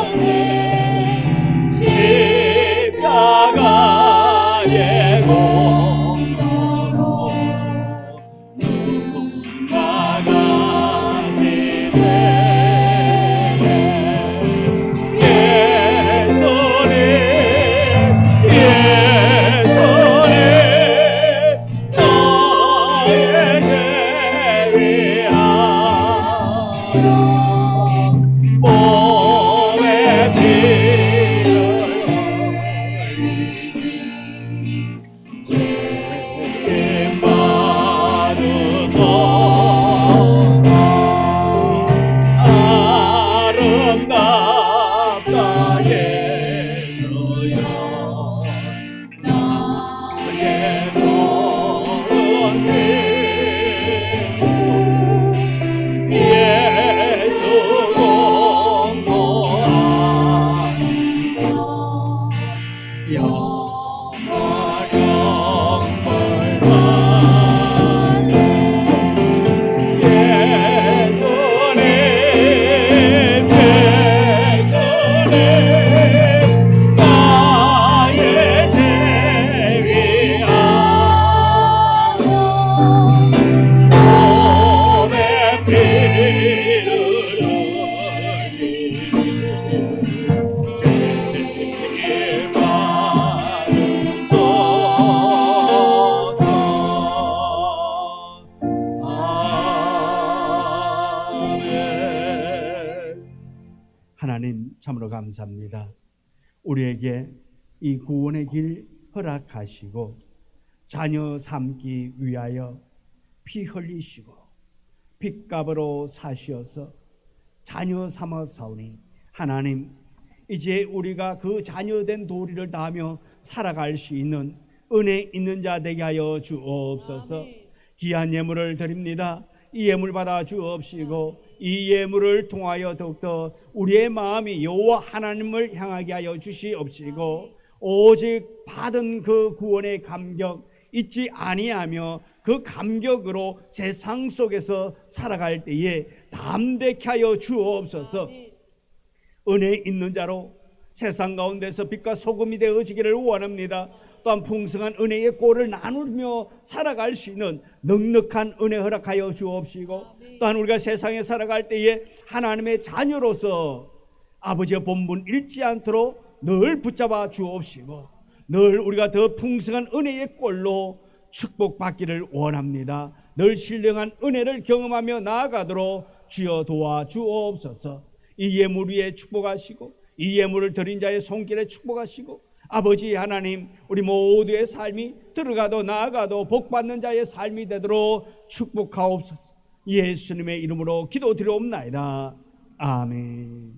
오네 십자가의 공로로 누군가가 지네 예수님 나의 제위하여 몸에 피를 흘리니 죄 받으소서 아름답다 예수여 나의 좋은 친구 예수 공로하니라 영원한 예수님 나의 제위하여 몸에 피를 흘리니 죄 받으소서 아멘. 하나님 참으로 감사합니다. 우리에게 이 구원의 길 허락하시고 자녀 삼기 위하여 피 흘리시고 핏값으로 사시어서 자녀 삼아 사오니 하나님 이제 우리가 그 자녀된 도리를 다하며 살아갈 수 있는 은혜 있는 자 되게 하여 주옵소서. 아멘. 귀한 예물을 드립니다. 이 예물 받아 주옵시고 이 예물을 통하여 더욱더 우리의 마음이 여호와 하나님을 향하게 하여 주시옵시고 오직 받은 그 구원의 감격 잊지 아니하며 그 감격으로 세상 속에서 살아갈 때에 담대케 하여 주옵소서. 아멘. 은혜 있는 자로 세상 가운데서 빛과 소금이 되어지기를 원합니다. 또한 풍성한 은혜의 꼴을 나누며 살아갈 수 있는 넉넉한 은혜 허락하여 주옵시고 또한 우리가 세상에 살아갈 때에 하나님의 자녀로서 아버지의 본분 잃지 않도록 늘 붙잡아 주옵시고 늘 우리가 더 풍성한 은혜의 꼴로 축복받기를 원합니다. 늘 신령한 은혜를 경험하며 나아가도록 주여 도와 주옵소서. 이 예물 위에 축복하시고 이 예물을 드린 자의 손길에 축복하시고 아버지 하나님 우리 모두의 삶이 들어가도 나아가도 복받는 자의 삶이 되도록 축복하옵소서. 예수님의 이름으로 기도드리옵나이다. 아멘.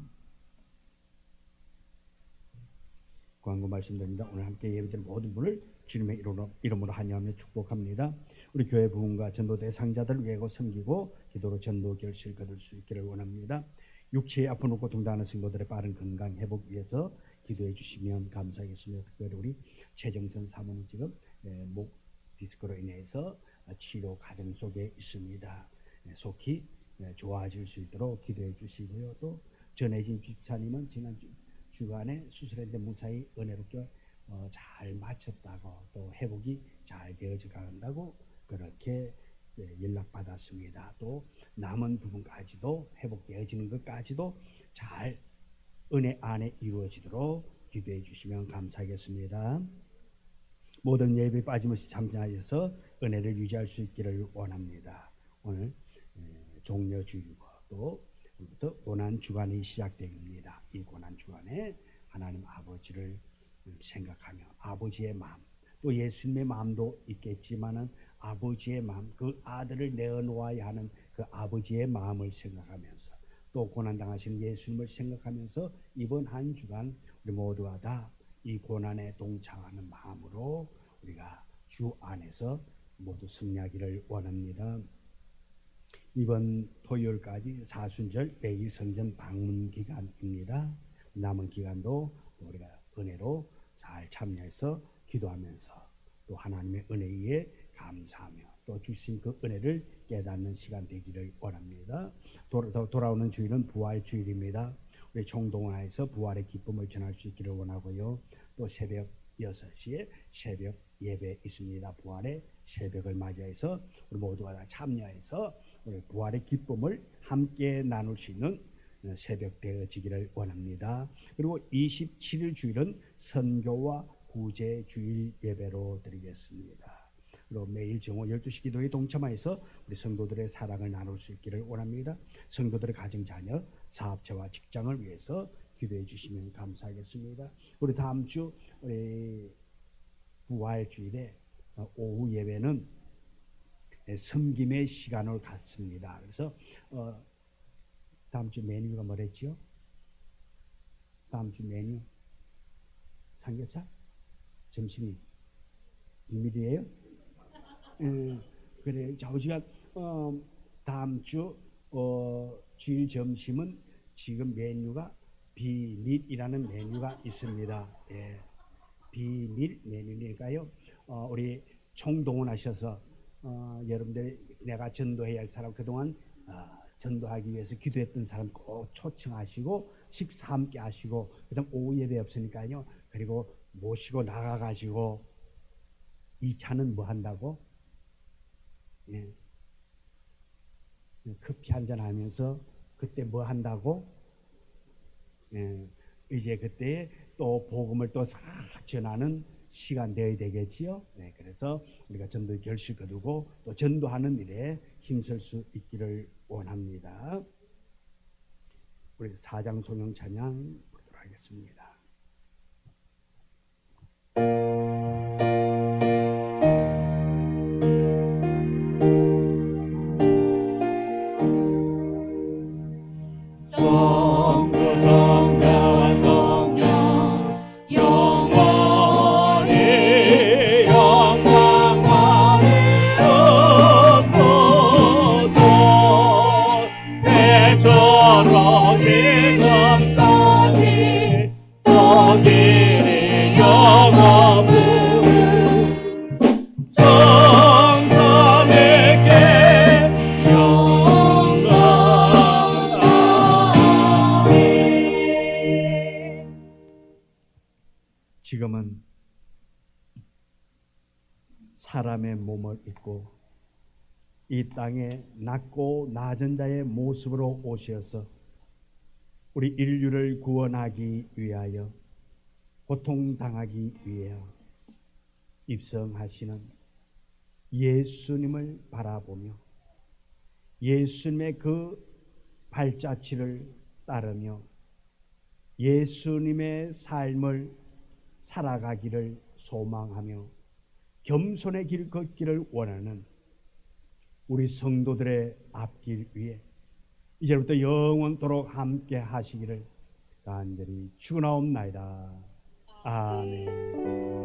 광고 말씀드립니다. 오늘 함께 예배드린 모든 분을 주님의 이름으로 환영하며 축복합니다. 우리 교회 부흥과 전도 대상자들 외고 섬기고 기도로 전도 결실 거둘 수 있기를 원합니다. 육체의 아픈 고통당하는 성도들의 빠른 건강 회복 위해서 기도해 주시면 감사하겠습니다. 특별히 우리 최정선 사모님 지금 목 디스크로 인해서 치료 과정 속에 있습니다. 속히 좋아질 수 있도록 기도해 주시고요. 또 전혜진 집사님은 지난 주간에 수술했는데 무사히 은혜롭게 잘 마쳤다고 또 회복이 잘 되어져 간다고 그렇게 연락받았습니다. 또 남은 부분까지도 회복되어지는 것까지도 잘 은혜 안에 이루어지도록 기도해 주시면 감사하겠습니다. 모든 예배 빠짐없이 참여하셔서 은혜를 유지할 수 있기를 원합니다. 오늘 종려주일과 또 오늘부터 고난주간이 시작됩니다. 이 고난주간에 하나님 아버지를 생각하며 아버지의 마음 또 예수님의 마음도 있겠지만은 아버지의 마음 그 아들을 내어놓아야 하는 그 아버지의 마음을 생각하면서 또 고난당하시는 예수님을 생각하면서 이번 한 주간 우리 모두가 다 이 고난에 동참하는 마음으로 우리가 주 안에서 모두 승리하기를 원합니다. 이번 토요일까지 사순절 매일 성전 방문 기간입니다. 남은 기간도 우리가 은혜로 잘 참여해서 기도하면서 또 하나님의 은혜에 감사하며 또 주신 그 은혜를 깨닫는 시간 되기를 원합니다. 돌아오는 주일은 부활 주일입니다. 우리 총동원하에서 부활의 기쁨을 전할 수 있기를 원하고요. 또 새벽 6시에 새벽 예배 있습니다. 부활의 새벽을 맞이해서 우리 모두가 다 참여해서 우리 부활의 기쁨을 함께 나눌 수 있는 새벽 되어지기를 원합니다. 그리고 27일 주일은 선교와 구제 주일 예배로 드리겠습니다. 그리고 매일 정오 12시 기도에 동참하여서 우리 성도들의 사랑을 나눌 수 있기를 원합니다. 성도들의 가정, 자녀, 사업체와 직장을 위해서 기도해 주시면 감사하겠습니다. 우리 다음 주 우리 부활 주일에 오후 예배는 섬김의 시간을 갖습니다. 그래서 다음 주 메뉴가 뭐랬죠? 다음 주 메뉴 삼겹살? 점심이 비밀이에요? 그래. 좌우지간 다음 주 주일 점심은 지금 메뉴가 비밀이라는 메뉴가 있습니다. 예, 비밀 메뉴니까요. 우리 총동원하셔서 여러분들 내가 전도해야 할 사람 그동안 전도하기 위해서 기도했던 사람 꼭 초청하시고 식사 함께 하시고 그다음 오후 예배 없으니까요. 그리고 모시고 나가가지고 2차는 뭐 한다고? 예. 커피 한잔 하면서 그때 뭐 한다고? 예. 이제 그때 또 복음을 또 싹 전하는 시간 되어야 되겠지요. 네, 그래서 우리가 전도 결실 거두고 또 전도하는 일에 힘쓸 수 있기를 원합니다. 우리 사장 소명 찬양 부르도록 하겠습니다. 성부 성자와 성령 영원히 영광 받으옵소서. 대처럼 지금까지 또 길이 영원히 성삼위께 영광. 지금은 사람의 몸을 입고 이 땅에 낮고 낮은 자의 모습으로 오셔서 우리 인류를 구원하기 위하여 고통당하기 위하여 입성하시는 예수님을 바라보며 예수님의 그 발자취를 따르며 예수님의 삶을 살아가기를 소망하며 겸손의 길 걷기를 원하는 우리 성도들의 앞길 위에 이제부터 영원토록 함께 하시기를 간절히 축원하옵나이다. 아멘.